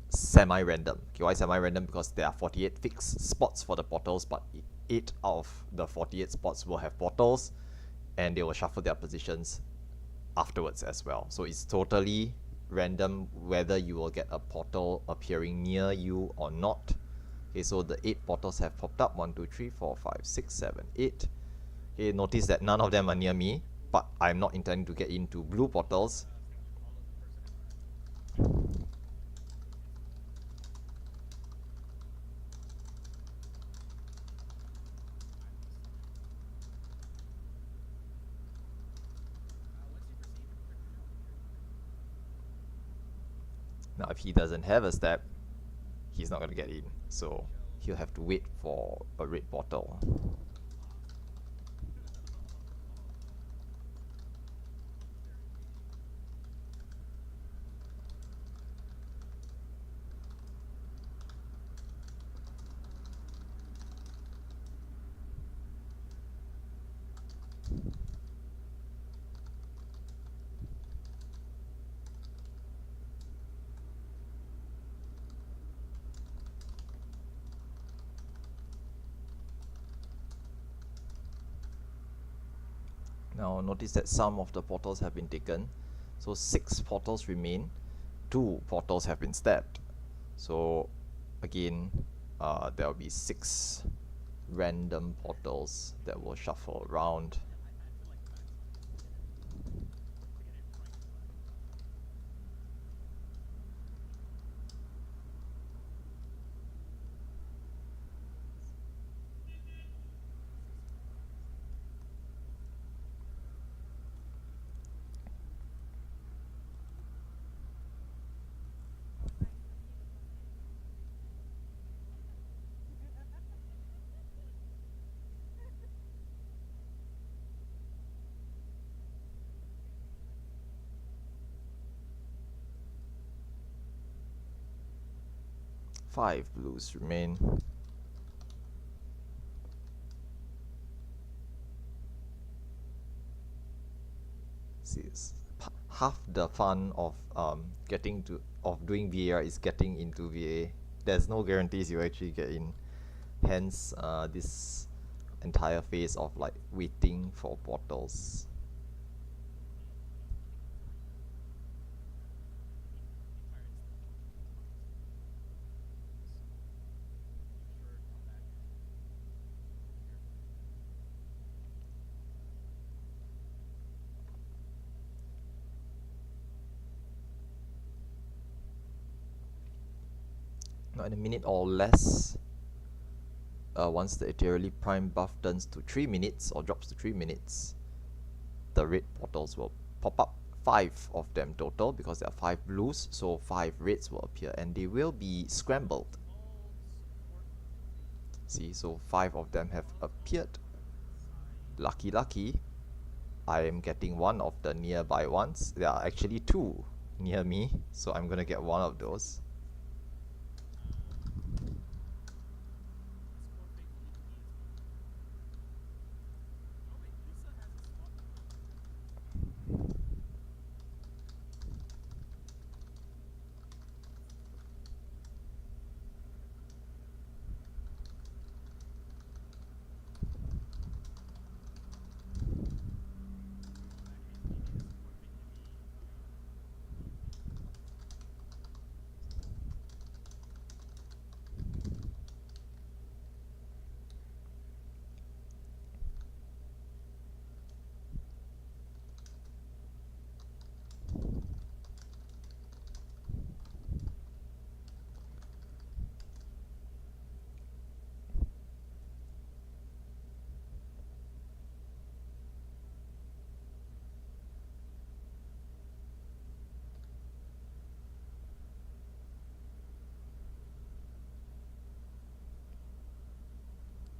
semi-random. Okay, why semi-random? Because there are 48 fixed spots for the portals, but 8 out of the 48 spots will have portals, and they will shuffle their positions afterwards as well. So it's totally random whether you will get a portal appearing near you or not. Okay, so the 8 portals have popped up. 1, 2, 3, 4, 5, 6, 7, 8. Okay, notice that none of them are near me, but I'm not intending to get into blue portals. Now, if he doesn't have a stab, he's not going to get in. So he'll have to wait for a red portal. Now notice that some of the portals have been taken. So 6 portals remain. 2 portals have been stabbed. So again, there will be 6 random portals that will shuffle around. 5 blues remain. See, half the fun of doing VAR is getting into VA. There's no guarantees you actually get in. Hence, this entire phase of like waiting for portals. Now in a minute or less, once the Ethereally Prime buff turns to 3 minutes or drops to 3 minutes, the red portals will pop up. 5 of them total, because there are 5 blues, so 5 reds will appear and they will be scrambled. See, so 5 of them have appeared. Lucky, lucky. I am getting one of the nearby ones. There are actually 2 near me, so I'm gonna get one of those.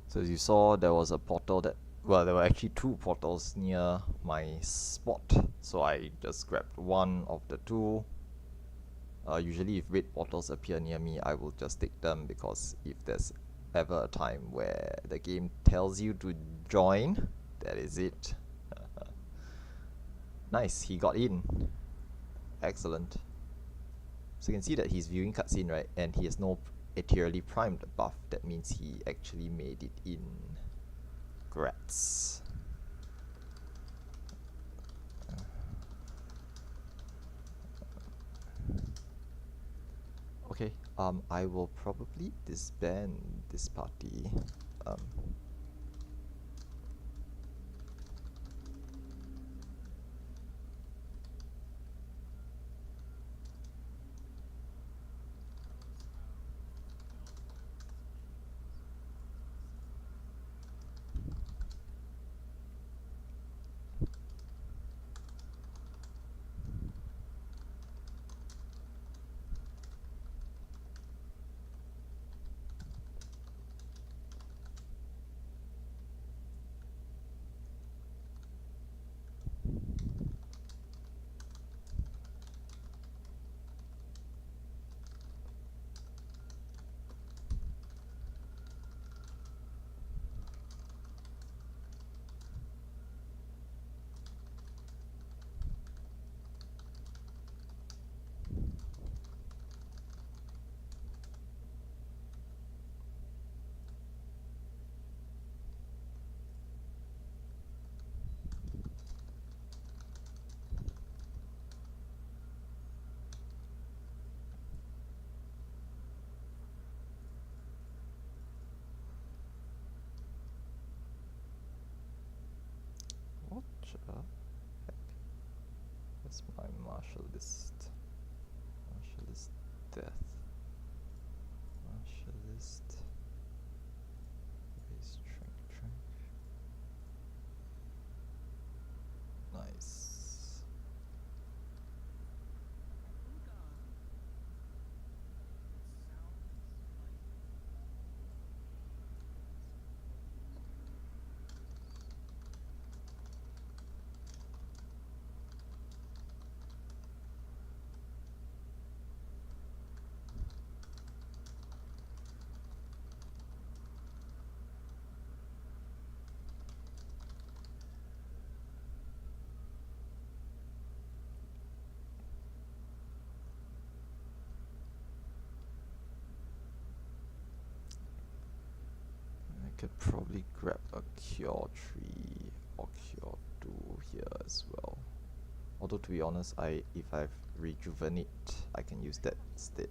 So as you saw, there was a portal that, well, there were actually 2 portals near my spot. So I just grabbed one of the 2. Usually if red portals appear near me, I will just take them, because if there's ever a time where the game tells you to join, that is it. Nice, he got in. Excellent. So you can see that he's viewing cutscene, right? And he has no Ethereally primed buff. That means he actually made it in. Congrats. Okay, I will probably disband this party. Where's my martial list? Martial list death. Martial list. Base trank. Nice. could probably grab a cure 3 or cure 2 here as well. Although to be honest, if I've rejuvenate, I can use that instead.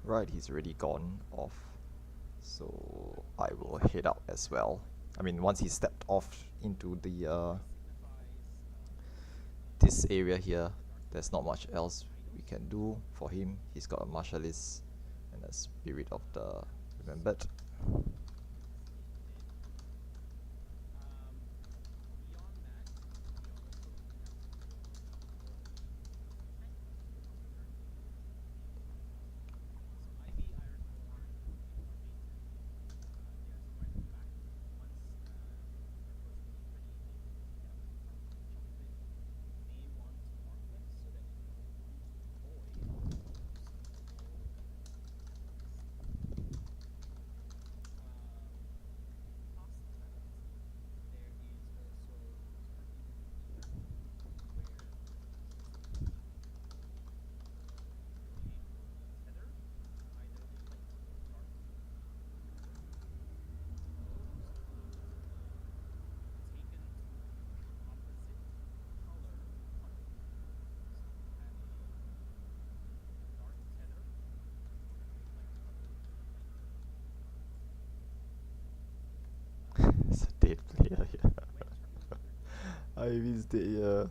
Right, he's already gone off, so I will head out as well. I mean, once he stepped off into the this area here, there's not much else we can do for him. He's got a Martialist and a Spirit of the Remembered. It's a dead player here. Ivy's dead here.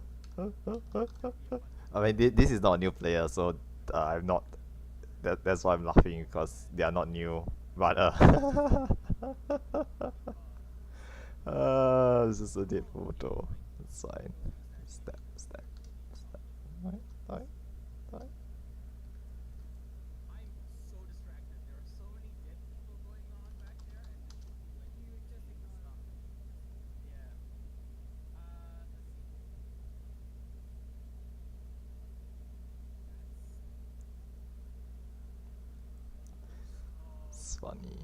I mean, this is not a new player, so I'm not. That's why I'm laughing, because they are not new. But this is a dead photo. It's fine. Step, step, step. Right, right, right. It's funny.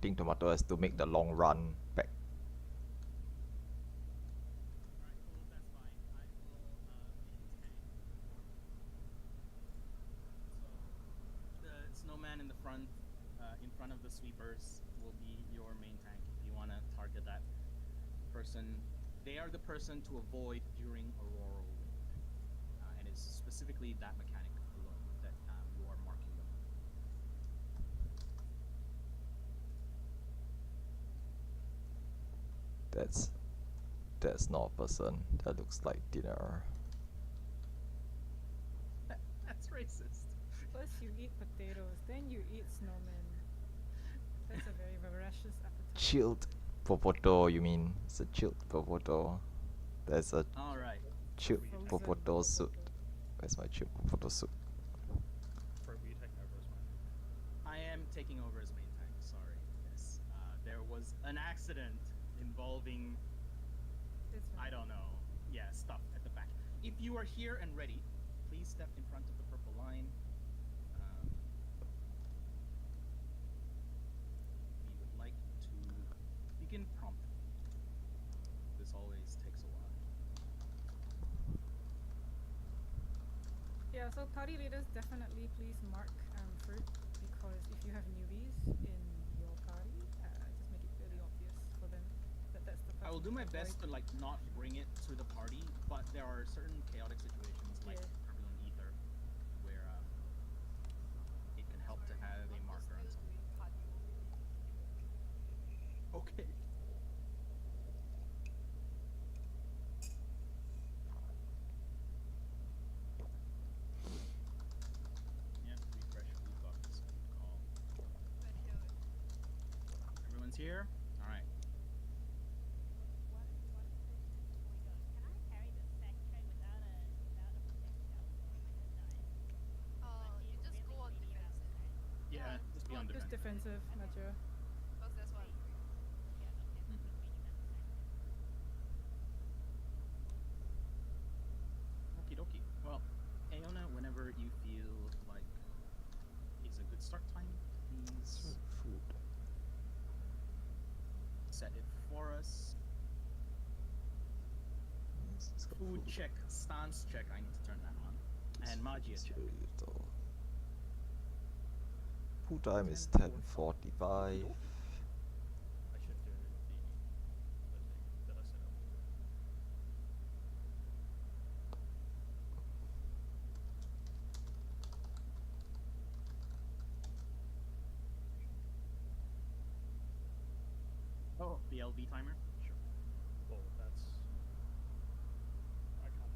think Tomato has to make the long run back.
Alright, cool, that's fine. I will maintain. So the snowman in front of the sweepers will be your main tank if you want to target that person. They are the person to avoid during Auroral Wind. And it's specifically that mechanic alone that you are marking them.
That's not a person. That looks like dinner.
That's racist.
First you eat potatoes, then you eat snowmen. That's a very voracious appetite.
Chilled popoto, you mean? It's a chilled popoto. There's a
Alright.
chilled
Frozen
popoto soup.
popoto.
Where's my chilled popoto soup?
Fred, were you taking over as main?
I am taking over as main tank, sorry. Yes. There was an accident involving,
It's
I
fine.
don't know, yeah, stuff at the back. If you are here and ready, please step in front of the purple line. We would like to begin promptly. This always takes a while.
Yeah, so party leaders definitely please mark fruit, because if you have newbies in your party, just make it really obvious for them that that's the
I will do my
person to
best to
avoid.
not bring it to the party, but there are certain chaotic situations like
Yeah.
turbulent ether where it can help to have a marker on something. Okay. Yep, refresh food buckets. Good call. Everyone's here? Alright.
One question before we go. Can I carry the sack tray without a projectile, or am I gonna die?
You just go on defensive.
Yeah, just be on
Just
defense.
defensive, Mature.
Because that's what I'm doing.
Yeah, okay.
Mhm.
Meaning that the sack.
Okie dokie. Well, Aona, whenever you feel like is a good start time, please
Food.
set it for us.
Yes, it's got
Food check, stance check. I need to turn that on. And Magia check.
Little. Food time is 10:45.
I should do the thing that I set up.
Oh, the LV timer? Sure.
Well, that's. I can't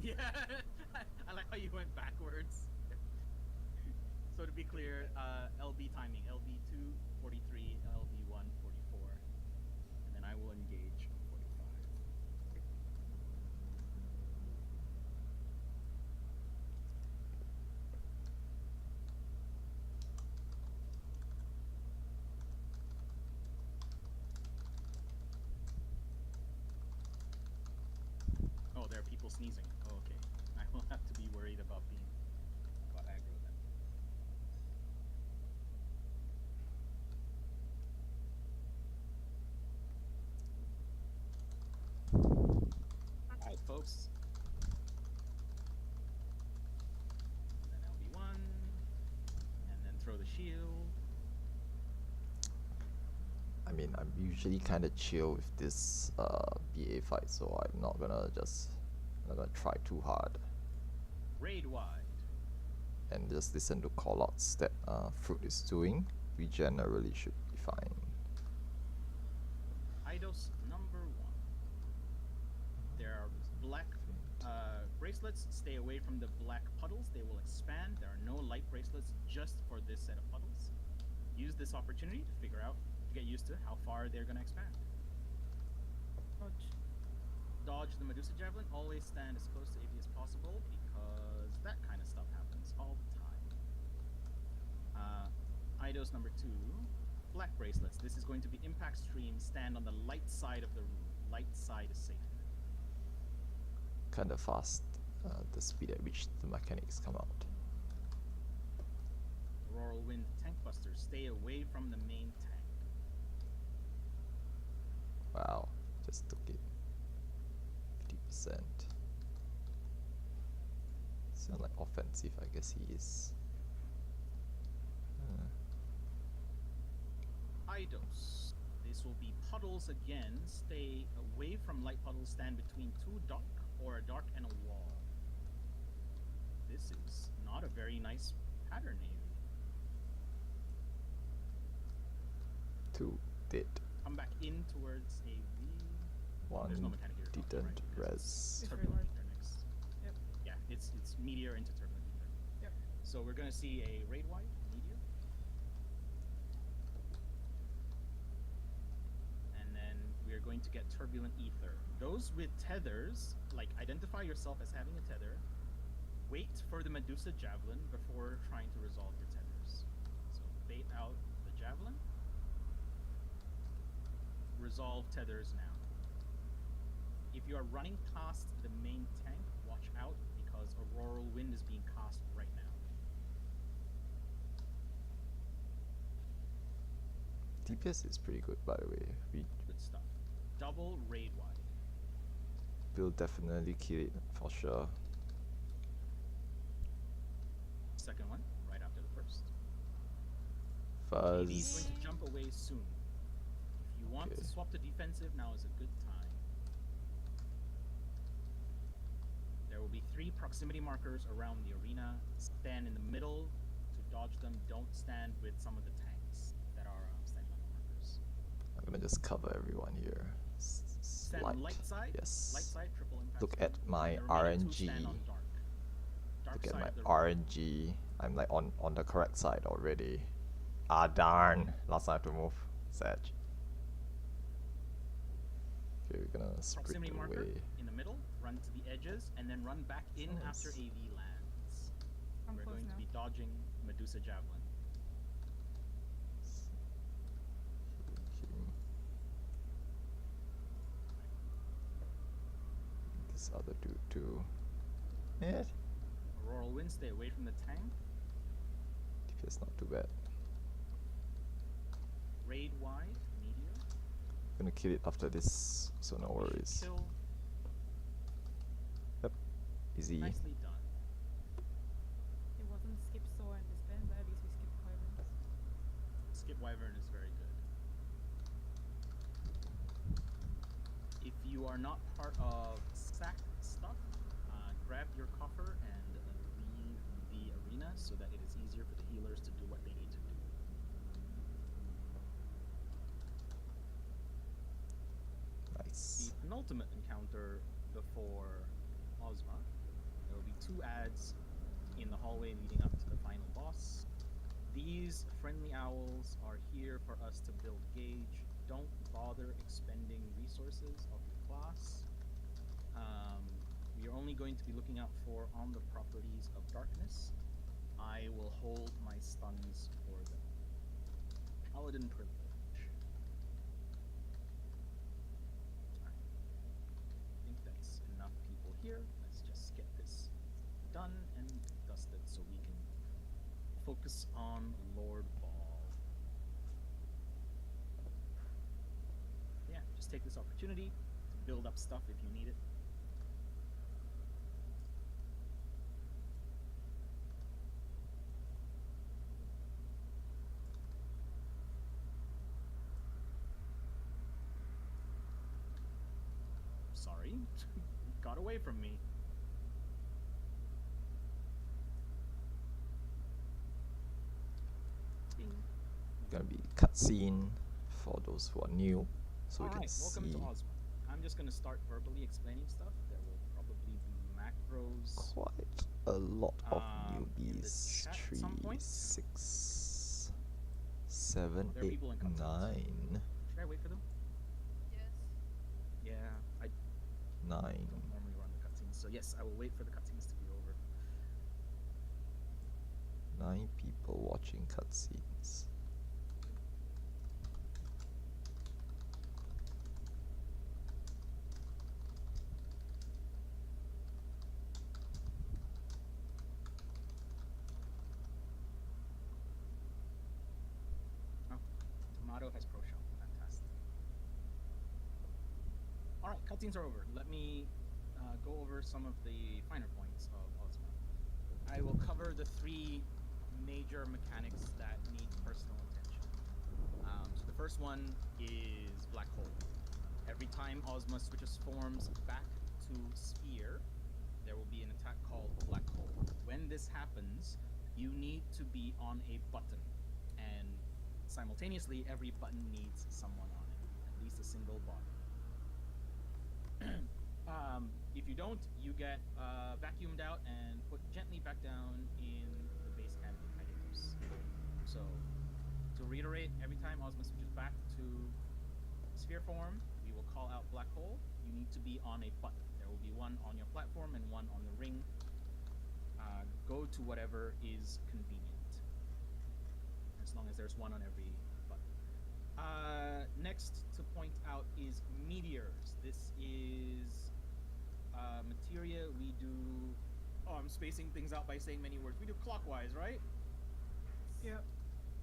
keep.
Yeah, I like how you went backwards. So to be clear, LB timing, LB2, 43, LB1, 44. And then I will engage on 45. Oh, there are people sneezing. Oh, okay. I will have to be worried about aggro then. Alright, folks. And then LB1. And then throw the shield.
I mean, I'm usually kind of chill with this BA fight, so I'm not gonna try too hard
Raid wide.
and just listen to callouts that Fruit is doing. We generally should be fine.
Eidos number 1. There are black bracelets. Stay away from the black puddles. They will expand. There are no light bracelets just for this set of puddles. Use this opportunity to figure out, to get used to how far they're going to expand.
Dodge.
Dodge the Medusa Javelin. Always stand as close to AV as possible because that kind of stuff happens all the time. Eidos number 2. Black bracelets. This is going to be impact stream. Stand on the light side of the room. Light side is safe.
Kind of fast, the speed at which the mechanics come out.
Auroral Wind Tank Busters. Stay away from the main tank.
Wow, just took it. 50%. Sound like offensive, I guess he is.
Idos. This will be puddles again. Stay away from light puddles. Stand between two dark or a dark and a wall. This is not a very nice pattern, Navy.
2 dead.
Come back in towards AV.
1
There's no mechanic here.
didn't res.
Turbulent
realized.
ether next.
Yep.
Yeah, it's meteor into turbulent ether.
Yep.
So we're gonna see a raid wide meteor. And then we're going to get turbulent ether. Those with tethers, like identify yourself as having a tether. Wait for the Medusa javelin before trying to resolve your tethers. So bait out the javelin. Resolve tethers now. If you are running past the main tank, watch out because Auroral Wind is being cast right now.
DPS is pretty good, by the way. We
Good stuff. Double raid wide.
will definitely kill it for sure.
Second one, right after the first.
Fuzz.
He's going to jump away soon. If you want to swap to defensive, now is a good time. There will be 3 proximity markers around the arena. Stand in the middle to dodge them. Don't stand with some of the tanks that are standing on the markers.
I'm gonna just cover everyone here.
Stand on light side.
Yes.
Light side, triple impact.
Look
zone,
at my
and the remaining 2
RNG.
stand on dark. Dark
Look at
side
my
of the
RNG. I'm like on the correct side already. Ah darn. Last time I have to move. Sag. Okay, we're gonna sprint
proximity marker
away.
in the middle. Run to the edges and then run back in after
Nice.
AV lands.
I'm
We're
close
going
now.
to be dodging Medusa javelin.
Okay. This other dude too. Yeah.
Auroral Wind, stay away from the tank.
DPS not too bad.
Raid wide, meteor.
Gonna kill it after this, so no worries.
Kill.
Yep. Easy.
Nicely done.
It wasn't skip saw and disband, but at least we skipped wyverns.
Skip Wyvern is very good. If you are not part of sack stuff, grab your coffer and leave the arena so that it is easier for the healers to do what they need to do.
Nice.
The penultimate encounter before Ozma, there will be 2 ads in the hallway leading up to the final boss. These friendly owls are here for us to build gauge. Don't bother expending resources of your class. We are only going to be looking out for on the properties of darkness. I will hold my stuns for them. Paladin privilege. Alright. I think that's enough people here. Let's just get this done and dusted so we can focus on Lord Ball. Yeah, just take this opportunity to build up stuff if you need it. Sorry, got away from me. Bing.
Gonna be cutscene for those who are new, so we can
Alright, welcome
see
to Ozma. I'm just gonna start verbally explaining stuff. There will probably be macros.
quite a lot of
in the
newbies.
chat at
3,
some point.
6, 7,
There are
8,
people in cutscenes.
9.
Should I wait for them?
Yes.
Yeah, I
9.
don't normally run the cutscenes, so yes, I will wait for the cutscenes to be over.
9 people watching cutscenes.
Oh, Tomato has pro shop. Fantastic. right, cutscenes are over. Let me go over some of the finer points of Ozma. I will cover the 3 major mechanics that need personal attention. So the first one is Black Hole. Every time Ozma switches forms back to Sphere, there will be an attack called Black Hole. When this happens, you need to be on a button, and simultaneously, every button needs someone on it, at least a single body. If you don't, you get vacuumed out and put gently back down in the base camp in hiatus. So, to reiterate, every time Ozma switches back to Sphere form, we will call out Black Hole. You need to be on a button. There will be one on your platform and one on the ring. Go to whatever is convenient, as long as there's one on every button. Next to point out is meteors. This is materia. We do. Oh, I'm spacing things out by saying many words. We do clockwise, right?
Yep.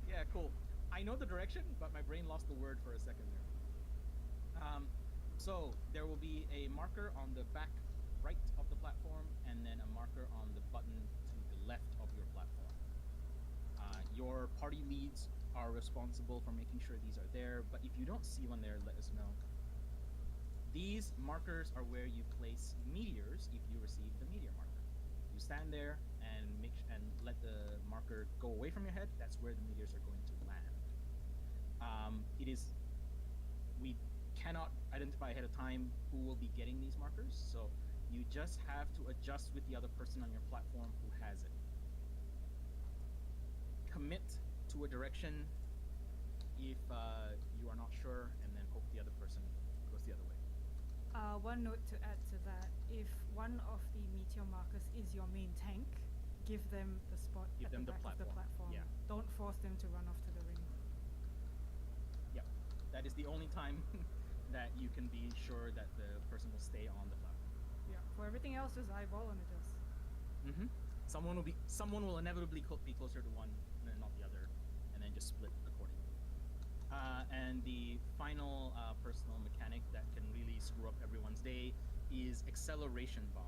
Yeah, cool. I know the direction, but my brain lost the word for a second there. So there will be a marker on the back right of the platform, and then a marker on the button to the left of your platform. Your party leads are responsible for making sure these are there, but if you don't see one there, let us know. These markers are where you place meteors if you receive the meteor marker. You stand there and let the marker go away from your head. That's where the meteors are going to land. We cannot identify ahead of time who will be getting these markers, so you just have to adjust with the other person on your platform who has it. Commit to a direction if you are not sure, and then hope the other person goes the other way.
One note to add to that: if one of the meteor markers is your main tank, give them the spot at the back of the platform.
Yeah.
Don't force them to run off to the ring.
Yep, that is the only time that you can be sure that the person will stay on the platform.
Yeah. For everything else, just eyeball and adjust.
Someone will inevitably be closer to one and then not the other, and then just split accordingly. And the final personal mechanic that can really screw up everyone's day is acceleration bomb.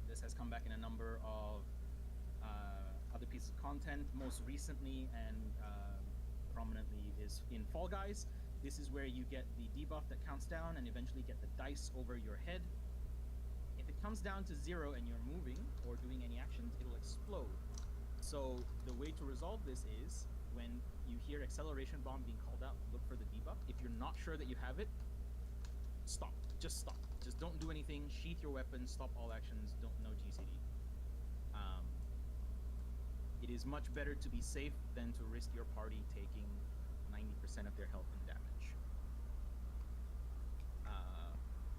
This has come back in a number of other pieces of content. Most recently and prominently is in Fall Guys. This is where you get the debuff that counts down and eventually get the dice over your head. If it comes down to 0 and you're moving or doing any actions, it'll explode. So the way to resolve this is, when you hear acceleration bomb being called out, look for the debuff. If you're not sure that you have it, stop. Just stop. Just don't do anything. Sheath your weapon. Stop all actions. No GCD. It is much better to be safe than to risk your party taking 90% of their health and damage.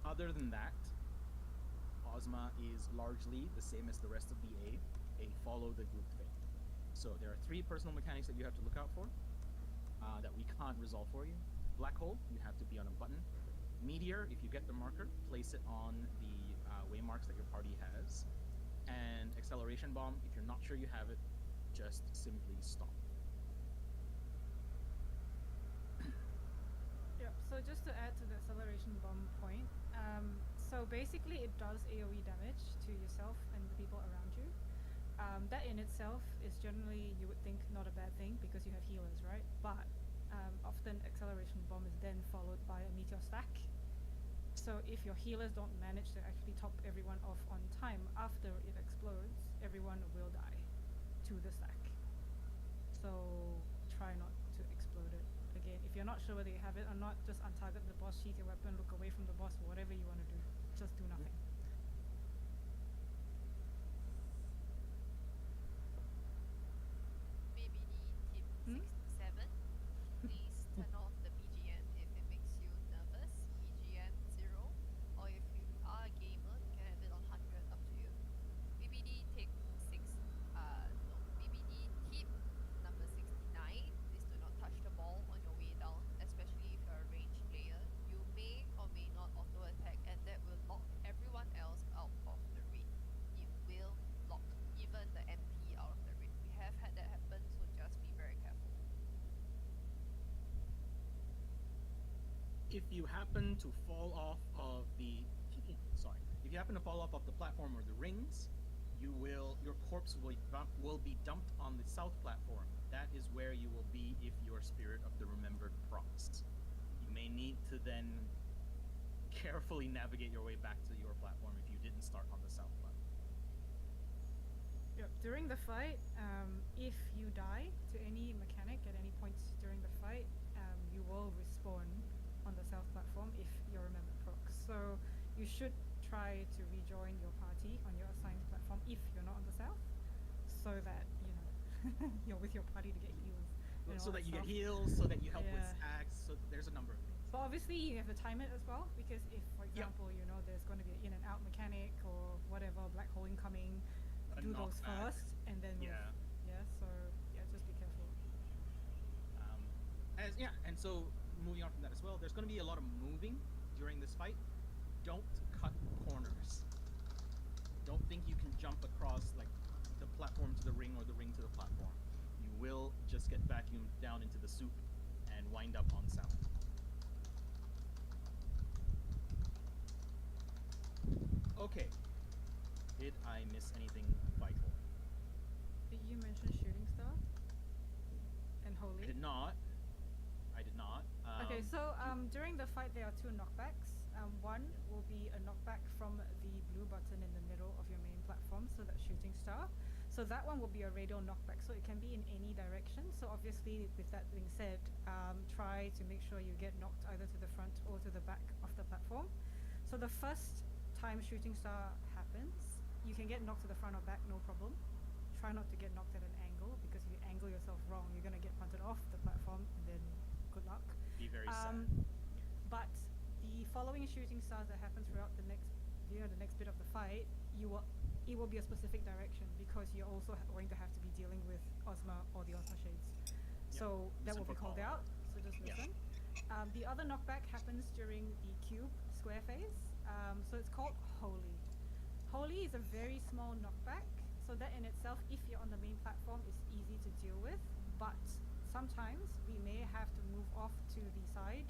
Other than that, Ozma is largely the same as the rest of BA, a follow the group thing. So there are 3 personal mechanics that you have to look out for that we can't resolve for you. Black Hole, you have to be on a button. Meteor, if you get the marker, place it on the waymarks that your party has. And Acceleration Bomb, if you're not sure you have it, just simply stop.
Yeah, so just to add to the acceleration bomb point, so basically it does AoE damage to yourself and the people around you. That in itself is generally, you would think, not a bad thing because you have healers, right? But often acceleration bomb is then followed by a meteor stack. So if your healers don't manage to actually top everyone off on time after it explodes, everyone will die to the stack. So try not to explode it. Again, if you're not sure whether you have it or not, just untarget the boss, sheath your weapon, look away from the boss, whatever you want to do. Just do nothing.
Maybe tip 67. Please turn off the BGM if it makes you nervous. BGM 0. Or if you are a gamer, you can have it on 100, up to you. BBD tip 6. BBD tip number 69. Please do not touch the ball on your way down, especially if you're a ranged player. You may or may not auto attack, and that will lock everyone
if you happen to fall off of the if you happen to fall off of the platform or the rings, your corpse will be dumped on the south platform. That is where you will be if your Spirit of the Remembered procs. You may need to then carefully navigate your way back to your platform if you didn't start on the south platform.
Yep. During the fight, if you die to any mechanic at any point during the fight, you will respawn on the south platform if you're remembered procs. So you should try to rejoin your party on your assigned platform if you're not on the south, so that you're with your party to get heals.
So that you get heals, so that you help with stacks. So there's a number of things.
But obviously you have to time it as well, because if, for example, there's going to be an in and out mechanic or whatever, black hole incoming, do those first and then move. So just be careful.
And so moving on from that as well, there's going to be a lot of moving during this fight. Don't cut corners. Don't think you can jump across like the platform to the ring or the ring to the platform. You will just get vacuumed down into the soup and wind up on south. Okay. Did I miss anything vital?
Did you mention Shooting Star and Holy?
I did not.
Okay, so during the fight there are two knockbacks. One will be a knockback from the blue button in the middle of your main platform, so that's Shooting Star. So that one will be a radial knockback, so it can be in any direction. So obviously, with that being said, try to make sure you get knocked either to the front or to the back of the platform. So the first time Shooting Star happens, you can get knocked to the front or back, no problem. Try not to get knocked at an angle, because if you angle yourself wrong, you're going to get punted off the platform, and then good luck.
Be very sad.
But the following Shooting Stars that happen throughout the next bit of the fight, it will be a specific direction, because you're also going to have to be dealing with Ozma or the Ozma Shades. So that will be called out, so just listen. The other knockback happens during the cube square phase, so it's called Holy. Holy is a very small knockback, so that in itself, if you're on the main platform, is easy to deal with, but sometimes we may have to move off to the side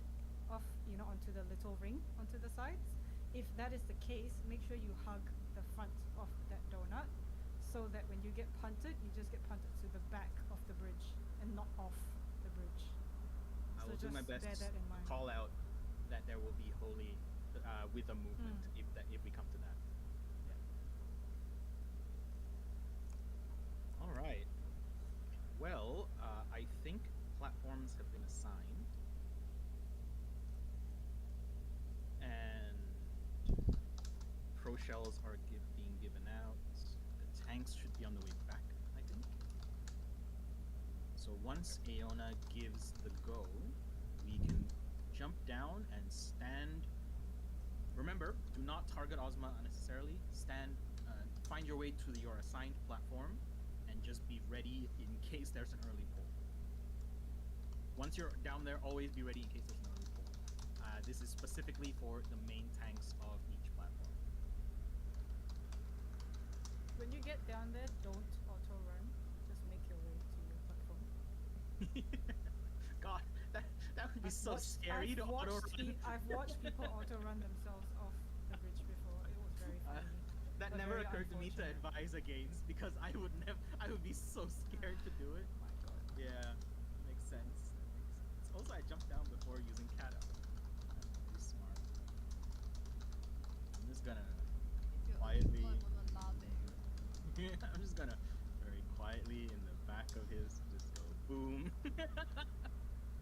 of, onto the little ring onto the sides. If that is the case, make sure you hug the front of that donut, so that when you get punted, you just get punted to the back of the bridge and not off the bridge.
I will do my best to call out that there will be Holy with a movement if we come to that. All right. Well, I think platforms have been assigned, and pro shells are being given out. The tanks should be on the way back, I think. So once Aeona gives the go, we can jump down and stand. Remember, do not target Ozma unnecessarily. Find your way to your assigned platform, and just be ready in case there's an early pull. Once you're down there, always be ready in case there's an early pull. This is specifically for the main tanks of each platform.
When you get down there, don't auto-run. Just make your way to your platform.
God, that would be so scary to auto-run.
I've watched people auto-run themselves off the bridge before. It was very funny.
That never occurred to me to advise against, because I would be so scared to do it.
My God.
Yeah, makes sense. Also, I jumped down before using Kata. That's pretty smart. I'm just gonna quietly. I'm just gonna very quietly in the back of his just go boom.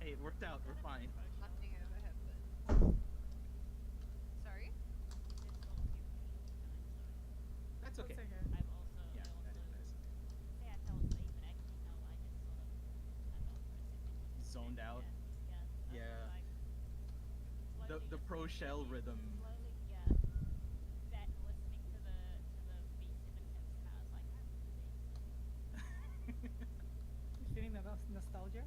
Hey, it worked out. We're fine.
Nothing ever happened. Sorry?
That's okay.
That's okay.
I've also
Yeah, that is nice.
say I fell asleep, but actually no, I just sort of I fell for a second.
Zoned out.
Yeah.
Yeah. The pro shell rhythm.
Slowly, that listening to the beats in the cars, like
You feeling that nostalgia?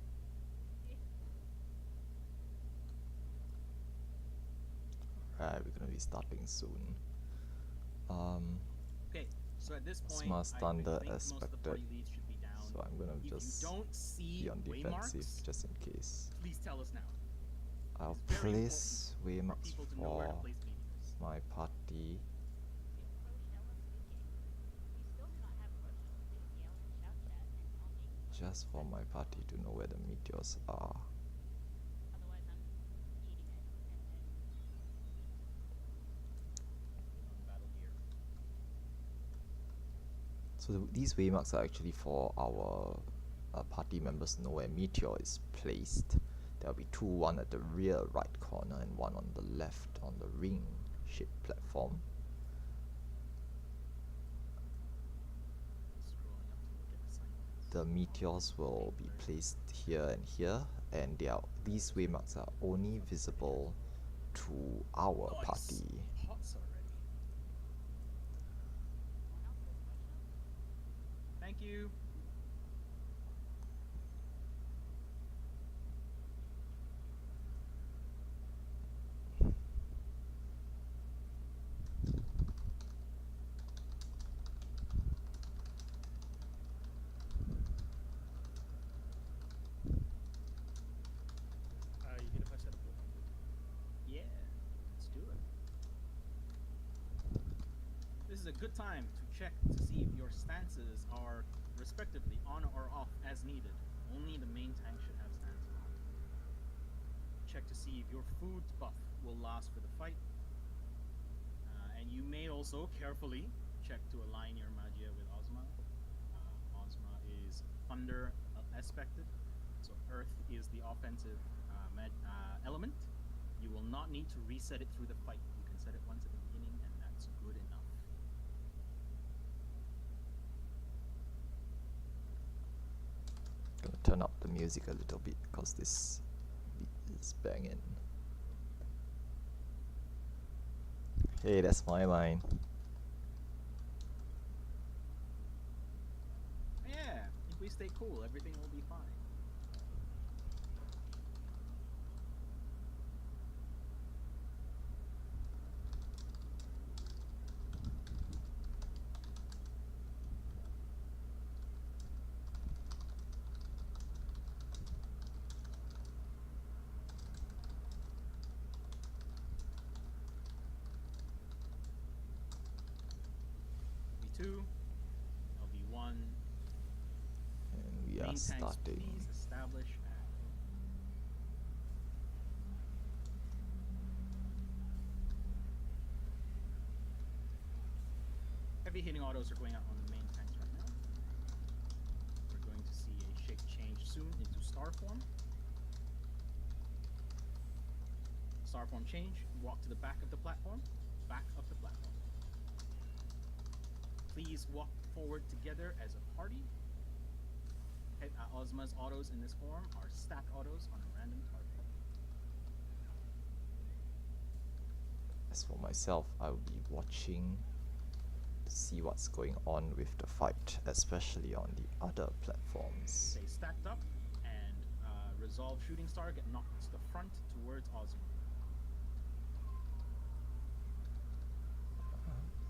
Right, we're gonna be starting soon.
Okay, so at this point,
Ozma's thunder
I think most of the
expected,
party leads should be down.
so I'm gonna
If
just
you don't see
be on defensive
waymarks,
just in case.
please tell us now.
I'll
It's very
place
important for
waymarks
people to know where to
for
place meteors.
my party.
Rochella speaking. We still do not have Rochella. Please yell in shout chat and tell me.
Just for my party to know where the meteors are.
Otherwise, I'm eating it and then.
On battle gear.
So these waymarks are actually for our party members to know where meteor is placed. There'll be two, one at the rear right corner and one on the left on the ring-shaped platform.
Scrolling up to look at the signposts.
The meteors will be placed here and here, and these waymarks are only visible to our
Nice.
party.
Pots already.
Someone else says Rochelle?
Thank you.
You get if I set up your
Yeah, let's do it. This is a good time to check to see if your stances are respectively on or off as needed. Only the main tank should have stances on. Check to see if your food buff will last for the fight. And you may also carefully check to align your magia with Ozma. Ozma is thunder aspected, so earth is the offensive element. You will not need to reset it through the fight. You can set it once at the beginning, and that's good enough.
Gonna turn up the music a little bit because this beat is banging. Hey, that's my line.
Yeah, if we stay cool, everything will be fine. LB2, LB1.
And we are
Main tanks,
starting.
please establish at heavy hitting autos are going out on the main tanks right now. We're going to see a shape change soon into star form. Star form change, walk to the back of the platform. Back of the platform. Please walk forward together as a party. Ozma's autos in this form are stack autos on a random target.
As for myself, I will be watching to see what's going on with the fight, especially on the other platforms.
Stay stacked up and resolve shooting star, get knocked to the front towards Ozma.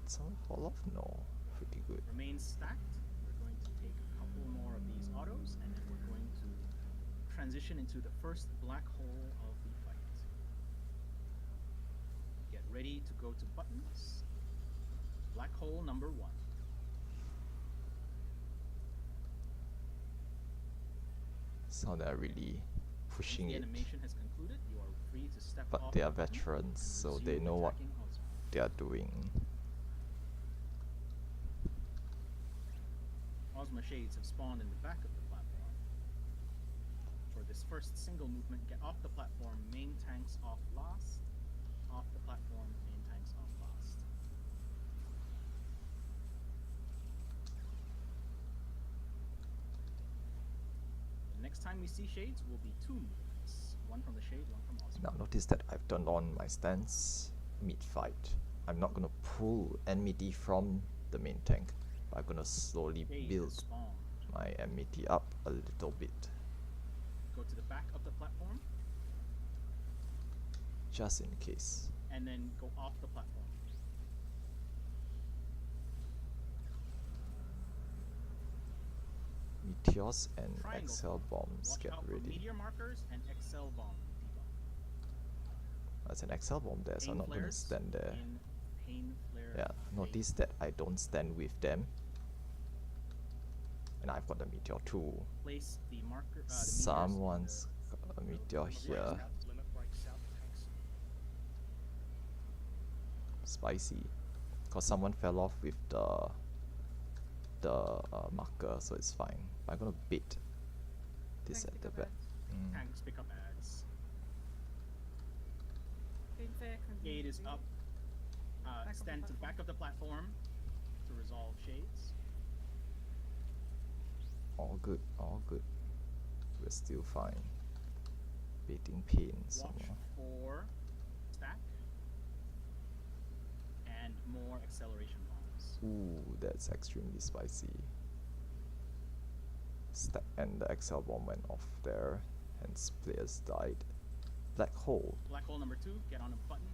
Did someone fall off? No. Pretty good.
Remain stacked. We're going to take a couple more of these autos and then we're going to transition into the first black hole of the fight. Get ready to go to buttons. Black hole number 1.
So they're really pushing
The
it.
animation has concluded. You are free to step
But
off
they
the
are
button
veterans,
and
so they
resume
know what
attacking Ozma.
they are doing.
Ozma shades have spawned in the back of the platform. For this first single movement, get off the platform, main tanks off last. Off the platform, main tanks off last. The next time we see shades will be 2 movements. One from the shade, one from Ozma.
Now notice that I've turned on my stance mid-fight. I'm not gonna pull enmity from the main tank, but I'm gonna slowly
Shade
build
has spawned.
my enmity up a little bit.
Go to the back of the platform
Just in case.
and then go off the platform.
Meteors and
Triangle
Excel
form.
bombs
Watch
get
out for
ready.
meteor markers and Excel bomb debuff.
There's an Excel bomb there, so I'm
Pain
not gonna
flares,
stand there.
Pain flare.
Yeah, notice that I don't stand with them. And I've got the meteor too.
Place the marker. The
Someone's got a meteor here.
Limit break south tanks.
Spicy. Cause someone fell off with the marker, so it's fine. I'm gonna bait this
Tanks
at
pick
the
up
back.
ads.
Tanks pick up ads.
Painfair continue
Gate is
to
up.
Back of the
Stand to the back of the platform to resolve shades.
All good, all good. We're still fine. Baiting pain
Watch
somewhere.
for stack and more acceleration bombs.
Ooh, that's extremely spicy. Stack and the Excel bomb went off there, hence players died. Black hole.
Black hole number 2, get on a button.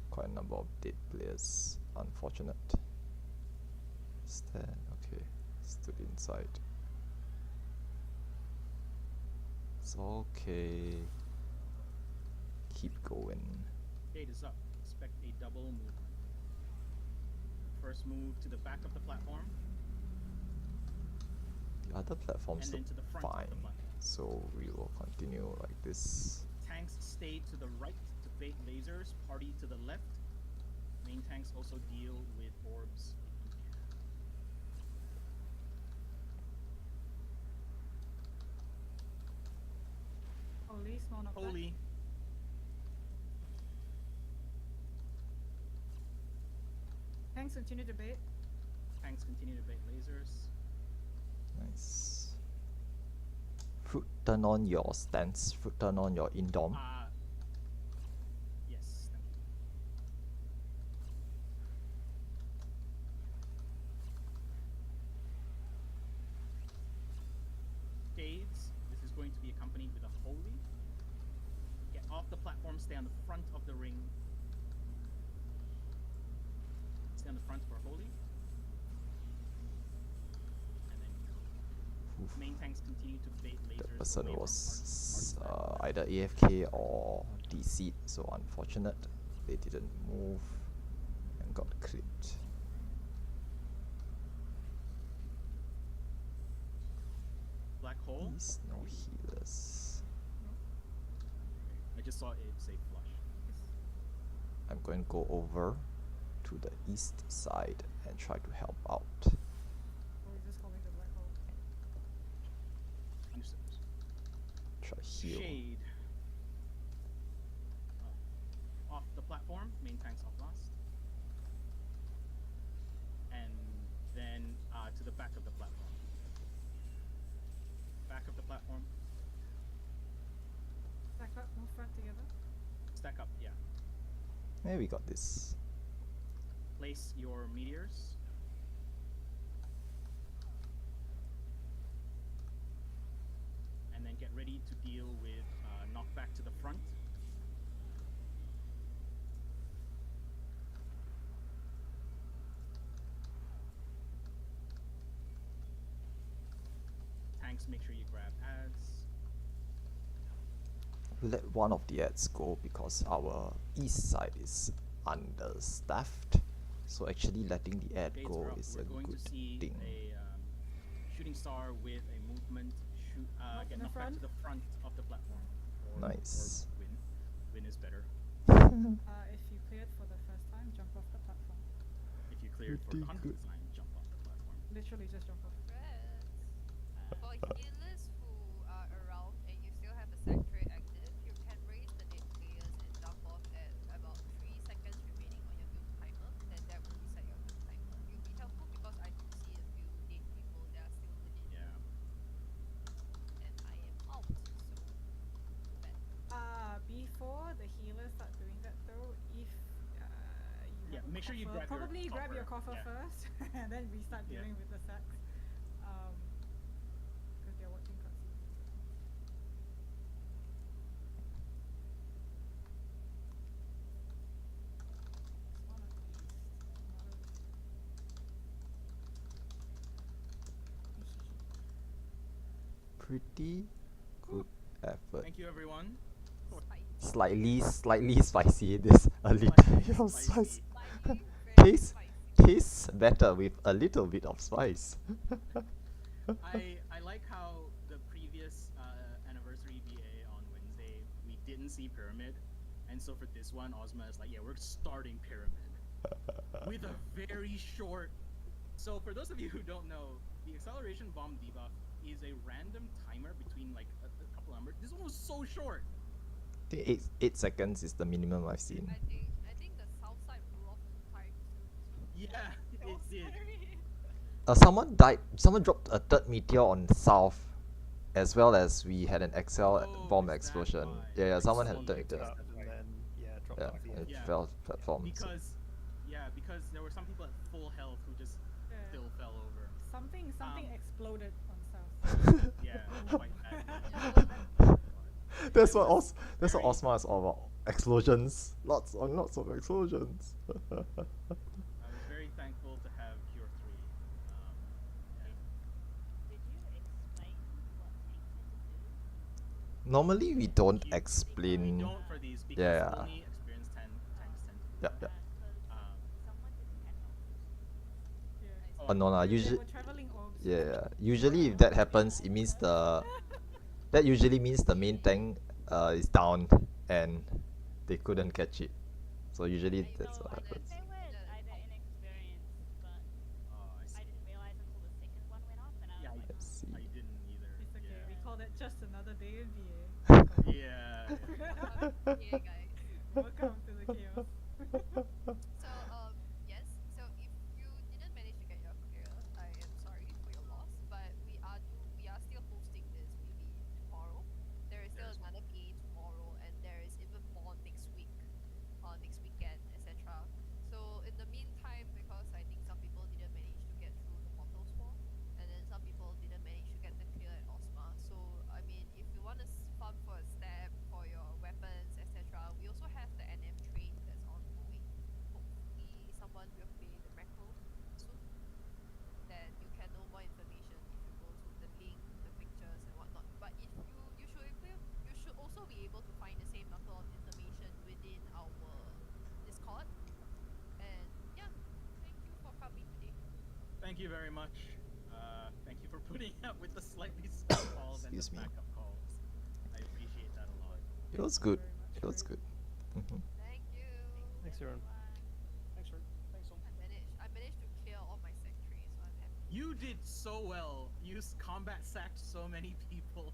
Quite a number of dead players. Unfortunate. Stand, okay. Stood inside. It's okay. Keep going.
Gate is up. Expect a double movement. First move to the back of the platform.
The other platforms
And
look
then to the front of the
fine,
platform.
so we will continue like this.
Tanks stay to the right to bait lasers. Party to the left. Main tanks also deal with orbs if you can.
Holy, small knockback.
Holy.
Tanks continue to bait.
Tanks continue to bait lasers.
Nice. Fruit, turn on your stance. Fruit, turn on your indom.
Yes, thank you. Shades, this is going to be accompanied with a holy. Get off the platform, stay on the front of the ring. Stay on the front for holy. And then
Oof.
main tanks continue to bait lasers.
That person
away from
was
artifact.
either AFK or DC'd, so unfortunate. They didn't move and got clipped.
Black hole.
Please, no healers.
I just saw it say flush.
I'm going to go over to the east side and try to help out.
Or we're just holding the black hole.
Understood.
Try heal.
Shade. Off the platform, main tanks off last. And then to the back of the platform. Back of the platform.
Stack up, move front together.
Stack up, yeah.
Yeah, we got this.
Place your meteors. And then get ready to deal with knockback to the front. Tanks, make sure you grab ads.
We let one of the ads go because our east side is understaffed. So actually letting the ad
Gates
go
are up.
is
We're
a
going
good
to see
thing.
a shooting star with a movement. Get
in the
knocked back to
front.
the front of the platform.
Nice.
Or win. Win is better.
If you cleared for the first time, jump off the platform.
If you cleared for
Pretty
100th
good.
time, jump off the platform.
Literally just jump off.
For healers who are around and you still have a sanctuary active, you can raise the dead players and jump off at about 3 seconds remaining on your doom timer, then that will reset your doom timer. It will be helpful because I do see a few dead people that are still within
Yeah.
and I am out, so bad.
Before the healers start doing that though, if you
Yeah,
have a
make sure you
coffer,
grab your
probably grab your
coffer,
coffer
yeah.
first, and then we start
Yeah.
dealing with the sacks. Because they're watching cutscenes. One of these tomorrow.
Pretty good effort.
Thank you, everyone.
Slightly spicy. This a little bit of spice.
Slightly, very
Tastes
spicy.
tastes better with a little bit of spice.
I like how the previous anniversary BA on Wednesday we didn't see pyramid, and so for this one Ozma is like, yeah, we're starting pyramid with a very short. So for those of you who don't know, the acceleration bomb debuff is a random timer between like a couple numbers. This one was so short.
I think 8 seconds is the minimum I've seen.
I think the south side blew off time too.
Yeah,
That
it
was
did.
scary.
Someone died. Someone dropped a third meteor on south, as well as we had an Excel
Oh,
bomb
is that
explosion.
why?
Yeah,
Like,
someone had a
so
third
many
meteor.
times.
And then dropped
Yeah,
off the
it
edge.
Yeah.
fell platform. So.
Because there were some people at full health who just still fell over.
Something exploded on south.
Yeah, quite bad.
That's what
Very-
Osma is all about. Explosions. Lots of explosions.
I was very thankful to have Cure 3.
Did you explain what tanks had to do?
Normally we don't
We
explain.
don't for these because
Yeah.
only experienced tanks tend to do
Yep,
that.
yep.
Someone didn't catch on.
Yeah.
No,
They
usually.
were traveling orbs.
Yeah. Usually if that happens, it means that usually means the main tank is down and they couldn't catch it. So usually that's what happens.
They were either inexperienced, but
Oh, I see.
I didn't realize until the second one went off, and I
Yeah,
was like,
I see.
I didn't either.
It's okay. We
Yeah.
call that just another day in VA.
Yeah.
Yeah, guys.
Welcome to the chaos.
So yes. So if you didn't manage to get your clear, I am sorry for your loss. But we are still hosting this PB tomorrow. There is still another PA tomorrow, and there is even more next week, next weekend, etc. So in the meantime, because I think some people didn't manage to get through the portals wall, and then some people didn't manage to get the clear at Osma. So I mean, if you want to farm for a step for your weapons, etc., we also have the NM trade that's ongoing. Hopefully, someone will play the macro soon. Then you can know more information if you go to the link, the pictures, and whatnot. But if you should also be able to find the same number of information within our Discord. And yeah, thank you for coming today.
Thank you very much. Thank you for putting up with the slightly slow calls and the
Excuse me.
backup calls. I appreciate that a lot.
It was good. It was good.
Thank you.
Thanks, everyone.
Thanks, Rick. Thanks, Tom.
I managed to clear all my sectaries, so I'm happy.
You did so well. You combat sacked so many people.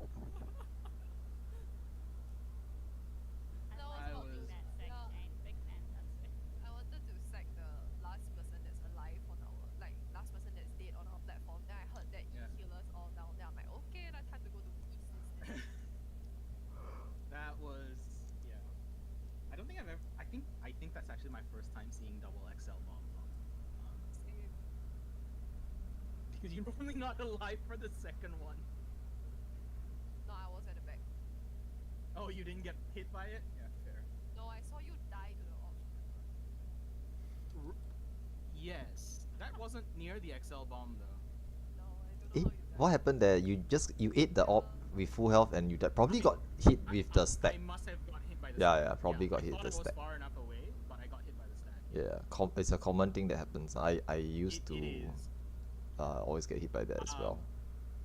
No,
I
it's not
was-
to-
that sex
yeah,
chain, big fan, that's it.
I wanted to sack the last person that's alive on our, last person that's dead on our platform. Then I heard that you
Yeah.
heal us all down. Then I'm like, okay, now time to go to east instead.
That was yeah. I don't think I've ever. I think that's actually my first time seeing double XL bomb.
Same.
Because you're normally not alive for the second one.
No, I was at the back.
Oh, you didn't get hit by it? Yeah, fair.
No, I saw you die to the ops.
Yes, that wasn't near the XL bomb though.
No, I don't know
Eh,
how you died.
what happened there? You ate the orb with full health and you probably got hit with the stack.
I must have got hit by the
Yeah,
stack.
yeah, probably got
I
hit
thought
the
it was
stack.
far enough away, but I got hit by the stack.
Yeah, it's a common thing that happens. I used
It
to
is.
always get hit by that as well.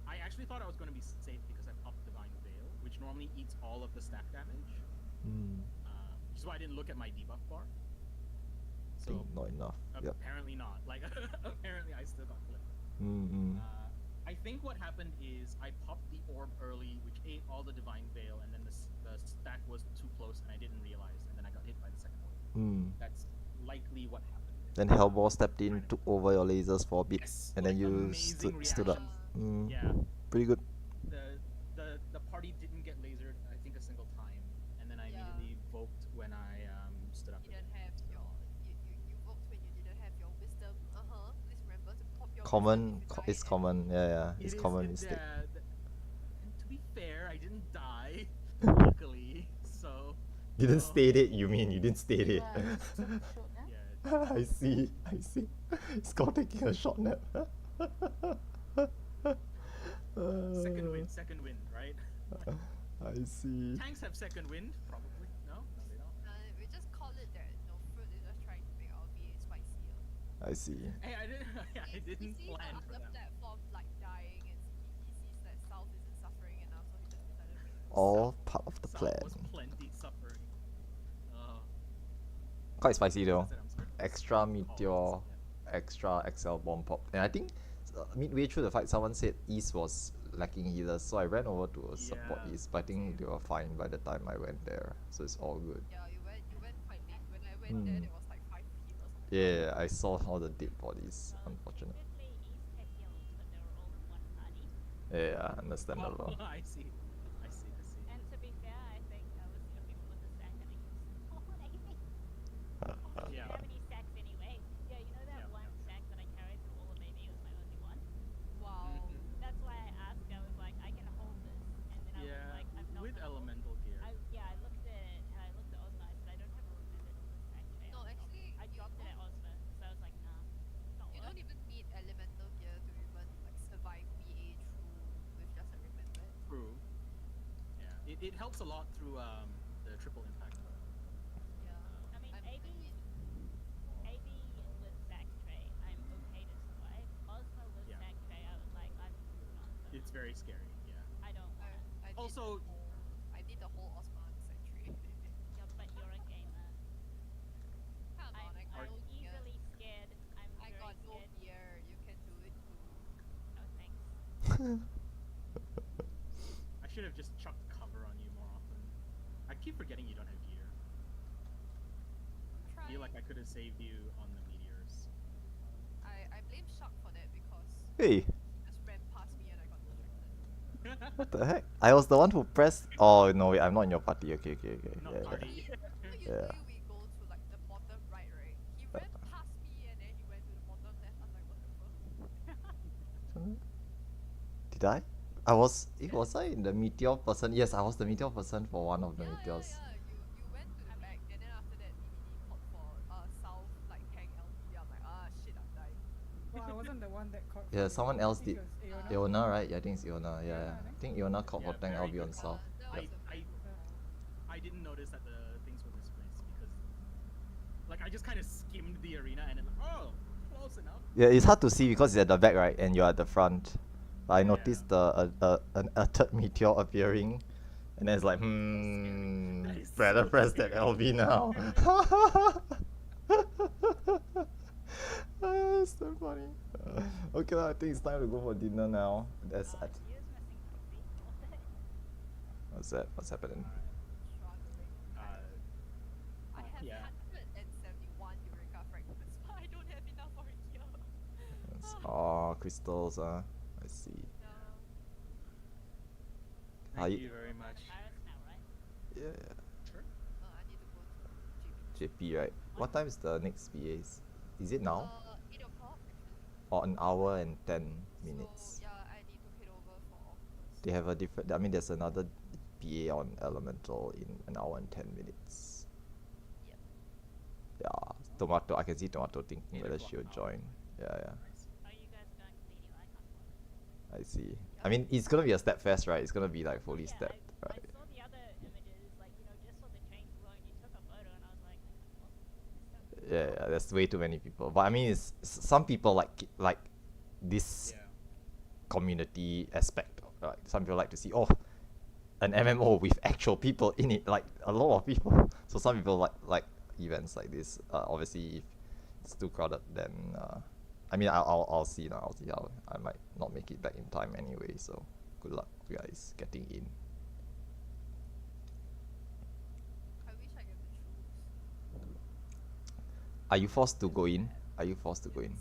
I actually thought I was going to be safe because I popped Divine Veil, which normally eats all of the stack damage. Which is why I didn't look at my debuff bar.
I
So
think not enough. Yep.
apparently not. Like apparently I still got clipped. I think what happened is I popped the orb early, which ate all the Divine Veil, and then the stack was too close, and I didn't realize, and then I got hit by the second one. That's likely what happened.
Then Hellball stepped in, took over your lasers for a bit,
Yes,
and then
like,
you
amazing
stood up.
reactions. Yeah.
Pretty good.
The party didn't get lasered, I think, a single time, and then I
Yeah.
immediately voked when I stood up.
You didn't have your you vote when you didn't have your wisdom. Please remember to pop your
Common,
wisdom if you die
it's
and-
common. Yeah,
It
it's
is-
common
it-
mistake.
and to be fair, I didn't die, luckily. So
Didn't
so,
state it. You mean you didn't state it?
Yeah,
I see. It's called taking a short nap.
second win, right?
I I see.
Tanks have second wind, probably. No, they don't.
We just call it that. No, fruit is just trying to make our BA spicier.
I see.
Hey, I didn't. I didn't
He sees
plan
the
for
other
that.
platform like dying, and he sees that South isn't suffering enough, so he just decided to make it.
All part of the
South
plan.
was plenty suffering.
Quite spicy though.
What's that? I'm sorry.
Extra meteor, extra XL bomb pop. And I think midway through the fight, someone said East was lacking healers, so I ran over to support
Yeah,
East. But I think they were fine by the time I went there, so it's all good.
Yeah, you went quite late. When I went there, there was like 5 healers.
Yeah, I saw all the dead bodies. Unfortunate.
Technically, East had healers, but they were all in one party.
Yeah, understandable.
Oh, I see.
And to be fair, I think I was the only one with a stack and I used all I think. I didn't have any stacks anyway. Yeah, you know that one stack that I carried through all of maybe was my only one?
Wow.
That's why I asked, I was like, I can hold this. And then I was like, I'm not
with
gonna hold
elemental gear.
I looked at Ozma, I said, I don't have a remembered stack today.
No, actually,
I dropped it at Ozma, so I was like, nah, not
you
worth.
don't even need elemental gear to even like survive BA through with just a remembered.
True. Yeah, it helps a lot through the triple impact.
Yeah.
I mean, AB with stack tray, I'm okay to survive. Ozma with stack tray, I was like, I'm not gonna.
It's very scary. Yeah.
I don't want it.
Also,
I did the whole Osman century.
Yeah, but you're a gamer.
Come on, I got
I'm
no gear.
easily scared. I'm
I
very
got no
scared.
gear. You can do it too.
No thanks.
I should have just chucked cover on you more often. I keep forgetting you don't have gear. I feel like I could have saved you on the meteors.
I blame Shark for that because
Hey,
he just ran past me and I got distracted.
what the heck? I was the one who pressed. Oh no, wait, I'm not in your party. Okay.
Not
Yeah,
party.
Yeah.
Usually we go to like the bottom right, right? He ran past me and then he went to the bottom left. I was like, what the fuck?
Did I? Was I in the meteor person? Yes, I was the meteor person for one of the meteors.
Yeah. You went to the back and then after that DDD called for South like hang LT. I'm like, ah shit, I'm dying.
Well, I wasn't the one that caught.
Yeah, someone else
I think
did.
it was Iona.
Iona, right? Yeah, I think it's Iona. Yeah. I think Iona called for tank Albion South. Yep.
I didn't notice that the things were misplaced because, like, I just kind of skimmed the arena and then, oh, close enough.
Yeah, it's hard to see because it's at the back, right? And you're at the front. But I noticed a third meteor appearing, and then it's like, better press that LV now. That's so funny. Okay, I think it's time to go for dinner now. That's what's that? What's happening?
I have 171 Eureka fragments, but I don't have enough for a year.
Oh, crystals, I see.
Thank you very much.
Yeah.
Sure.
I need to go to
JP, right? What time is the next BAs? Is it now?
8 o'clock actually.
Or an hour and 10 minutes?
So yeah, I need to head over for offers.
They have a different. I mean, there's another BA on Elemental in an hour and 10 minutes.
Yep.
Yeah, Tomato. I can see Tomato thinking whether she'll join. Yeah.
Are you guys going to the new icon one?
I see. I mean, it's gonna be a step fest, right? It's gonna be like fully
Yeah,
stepped,
I
right?
saw the other images, like, just for the train floor, and you took a photo, and I was like, what?
Yeah, there's way too many people. But I mean, it's some people like this community aspect. Right? Some people like to see an MMO with actual people in it, like a lot of people. So some people like events like this. Obviously, if it's too crowded, then I mean, I'll see now. I'll see how I might not make it back in time anyway. So good luck, guys, getting in.
I wish I get to choose.
Are you forced to go in? Are you forced to go in?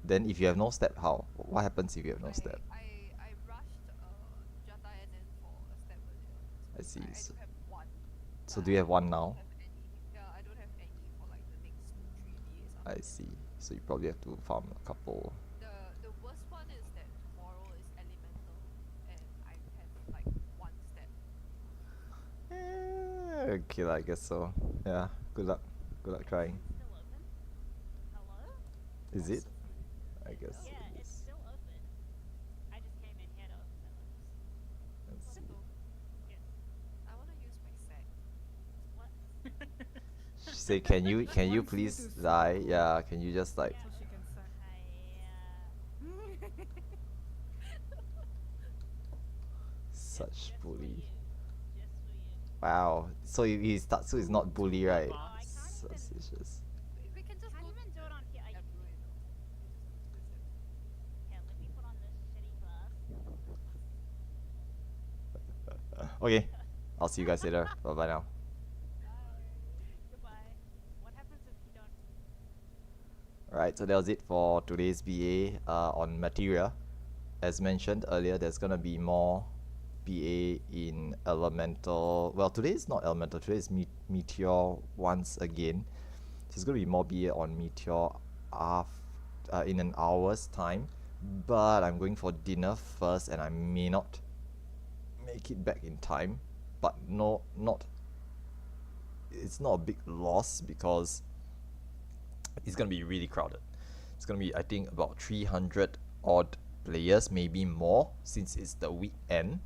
Then if you have no step, how? What happens if you have no step?
I rushed Jata and then for a step earlier.
I see.
I do have one.
So do you have one now?
Yeah, I don't have any for like the next 2-3 days.
I see. So you probably have to farm a couple.
The worst one is that tomorrow is elemental and I have like one step.
Okay, I guess so. Yeah. Good luck. Good luck trying.
Still open? Hello?
Is it? I guess.
Yeah, it's still open. I just came in here to open the
Let's see.
Yes.
say, can you
Wants you
please
to
die?
slow.
Yeah, can you just like
So she can suck.
such
just for
bully?
you. Just for you.
Wow. So he starts. So it's not bully, right?
Boss.
Oh, I can't even.
Suspicious.
We can just
Can't
go
even do it on here. Are you
Ebro, you know. We just do this every.
Here, let me put on this shitty glass.
Okay. I'll see you guys later. Bye bye now.
Bye. Goodbye. What happens if you don't?
Alright, so that was it for today's BA on Materia. As mentioned earlier, there's gonna be more BA in Elemental. Well, today is not Elemental, today is Meteor once again. There's gonna be more BA on Meteor in an hour's time. But I'm going for dinner first and I may not make it back in time. But no, it's not a big loss because it's gonna be really crowded. It's gonna be, I think, about 300 odd players, maybe more, since it's the weekend.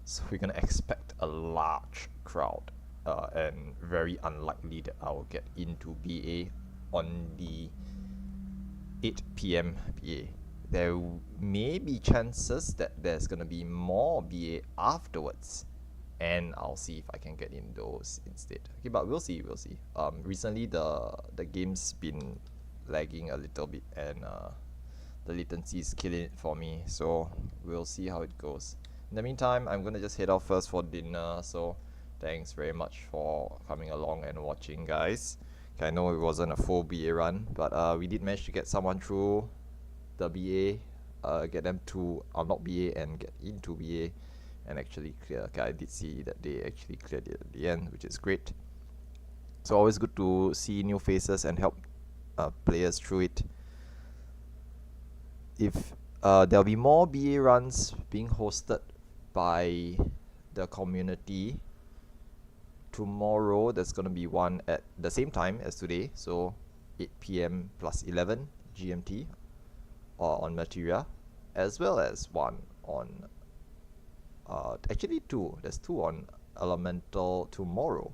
So we're gonna expect a large crowd, and very unlikely that I'll get into BA on the 8 p.m. BA. There may be chances that there's gonna be more BA afterwards, and I'll see if I can get in those instead. Okay, but we'll see. Recently the game's been lagging a little bit, and the latency is killing it for me. So we'll see how it goes. In the meantime, I'm gonna just head off first for dinner. So thanks very much for coming along and watching, guys. Okay, I know it wasn't a full BA run, but we did manage to get someone through the BA, get them to unlock BA and get into BA. And actually clear. Okay, I did see that they actually cleared it at the end, which is great. So always good to see new faces and help players through it. If there'll be more BA runs being hosted by the community tomorrow, there's gonna be one at the same time as today, so 8 p.m. plus 11 GMT on Materia, as well as one on actually two. There's two on Elemental tomorrow,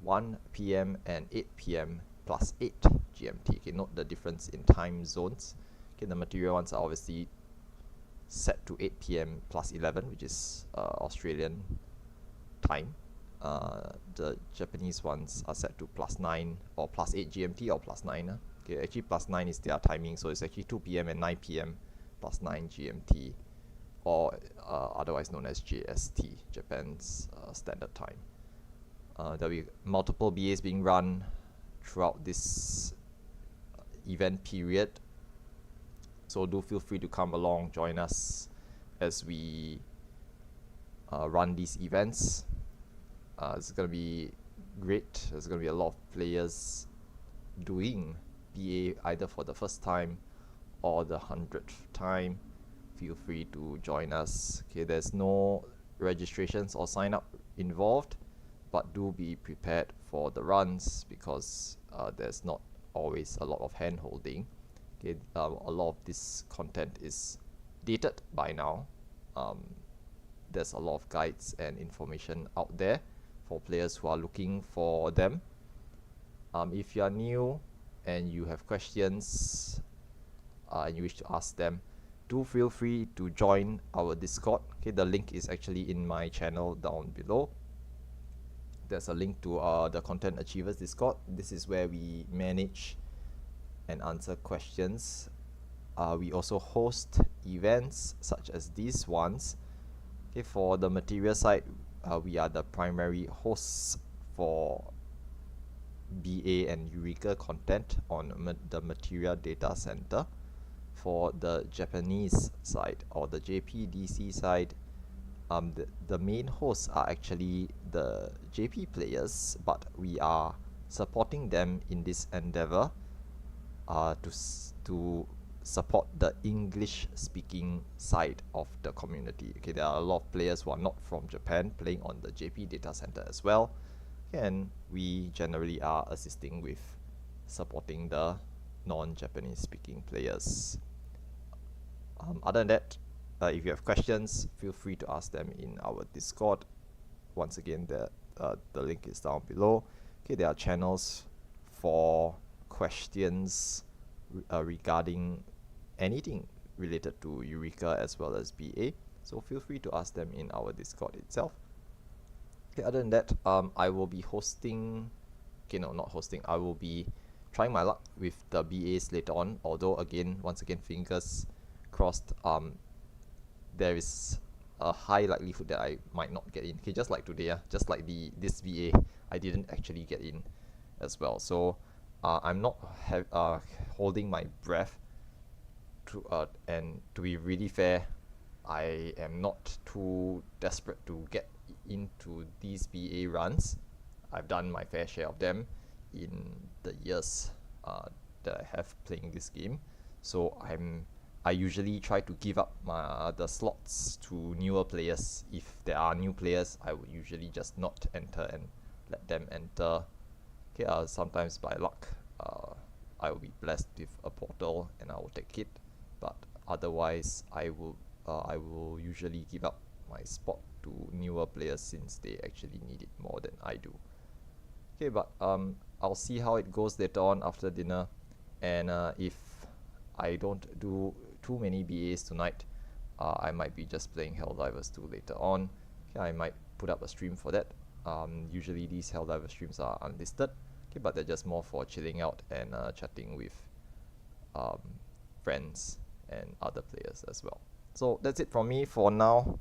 1 p.m. and 8 p.m. plus 8 GMT. Okay, note the difference in time zones. Okay, the Materia ones are obviously set to 8 p.m. plus 11, which is Australian time. The Japanese ones are set to plus 9 or plus 8 GMT or plus 9. Okay, actually plus 9 is their timing, so it's actually 2 p.m. and 9 p.m. plus 9 GMT, or otherwise known as JST, Japan's standard time. There'll be multiple BAs being run throughout this event period, so do feel free to come along, join us as we run these events. It's gonna be great. There's gonna be a lot of players doing BA either for the first time or the 100th time. Feel free to join us. Okay, there's no registrations or sign up involved, but do be prepared for the runs because there's not always a lot of hand holding. Okay, a lot of this content is dated by now. There's a lot of guides and information out there for players who are looking for them. If you are new and you have questions and you wish to ask them, do feel free to join our Discord. Okay, the link is actually in my channel down below. There's a link to the Content Achievers Discord. This is where we manage and answer questions. We also host events such as these ones. Okay, for the Materia side, we are the primary hosts for BA and Eureka content on the Materia data center. For the Japanese side or the JPDC side, the main hosts are actually the JP players, but we are supporting them in this endeavor to support the English speaking side of the community. Okay, there are a lot of players who are not from Japan playing on the JP data center as well, and we generally are assisting with supporting the non-Japanese speaking players. Other than that, if you have questions, feel free to ask them in our Discord. Once again, the link is down below. Okay, there are channels for questions regarding anything related to Eureka as well as BA. So feel free to ask them in our Discord itself. Okay, other than that, I will be hosting, okay, no, not hosting, I will be trying my luck with the BAs later on, although once again, fingers crossed, there is a high likelihood that I might not get in. Okay, just like today, just like this BA, I didn't actually get in as well. So I'm not holding my breath and to be really fair, I am not too desperate to get into these BA runs. I've done my fair share of them in the years that I have playing this game. So I usually try to give up the slots to newer players. If there are new players, I would usually just not enter and let them enter. Okay, sometimes by luck, I will be blessed with a portal and I will take it. But otherwise, I will usually give up my spot to newer players since they actually need it more than I do. Okay, but I'll see how it goes later on after dinner, and if I don't do too many BAs tonight, I might be just playing Helldivers 2 later on. Okay, I might put up a stream for that. Usually these Helldivers streams are unlisted, okay, but they're just more for chilling out and chatting with friends and other players as well. So that's it from me for now.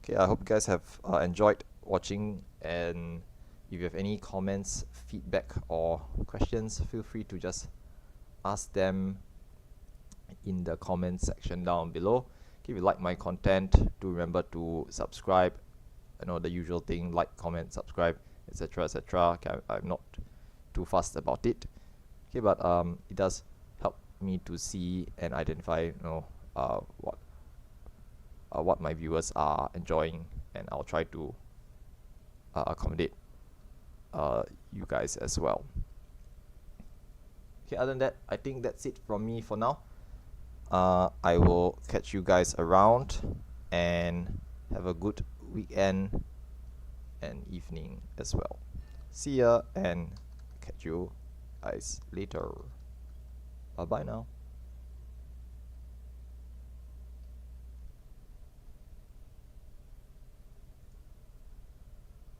Okay, I hope you guys have enjoyed watching, and if you have any comments, feedback or questions, feel free to just ask them in the comments section down below. Okay, if you like my content, do remember to subscribe, you know, the usual thing, like, comment, subscribe, etc, etc. Okay, I'm not too fussed about it. Okay, but it does help me to see and identify, you know, what my viewers are enjoying, and I'll try to accommodate you guys as well. Okay, other than that, I think that's it from me for now. I will catch you guys around, and have a good weekend and evening as well. See ya, and catch you guys later. Bye bye now.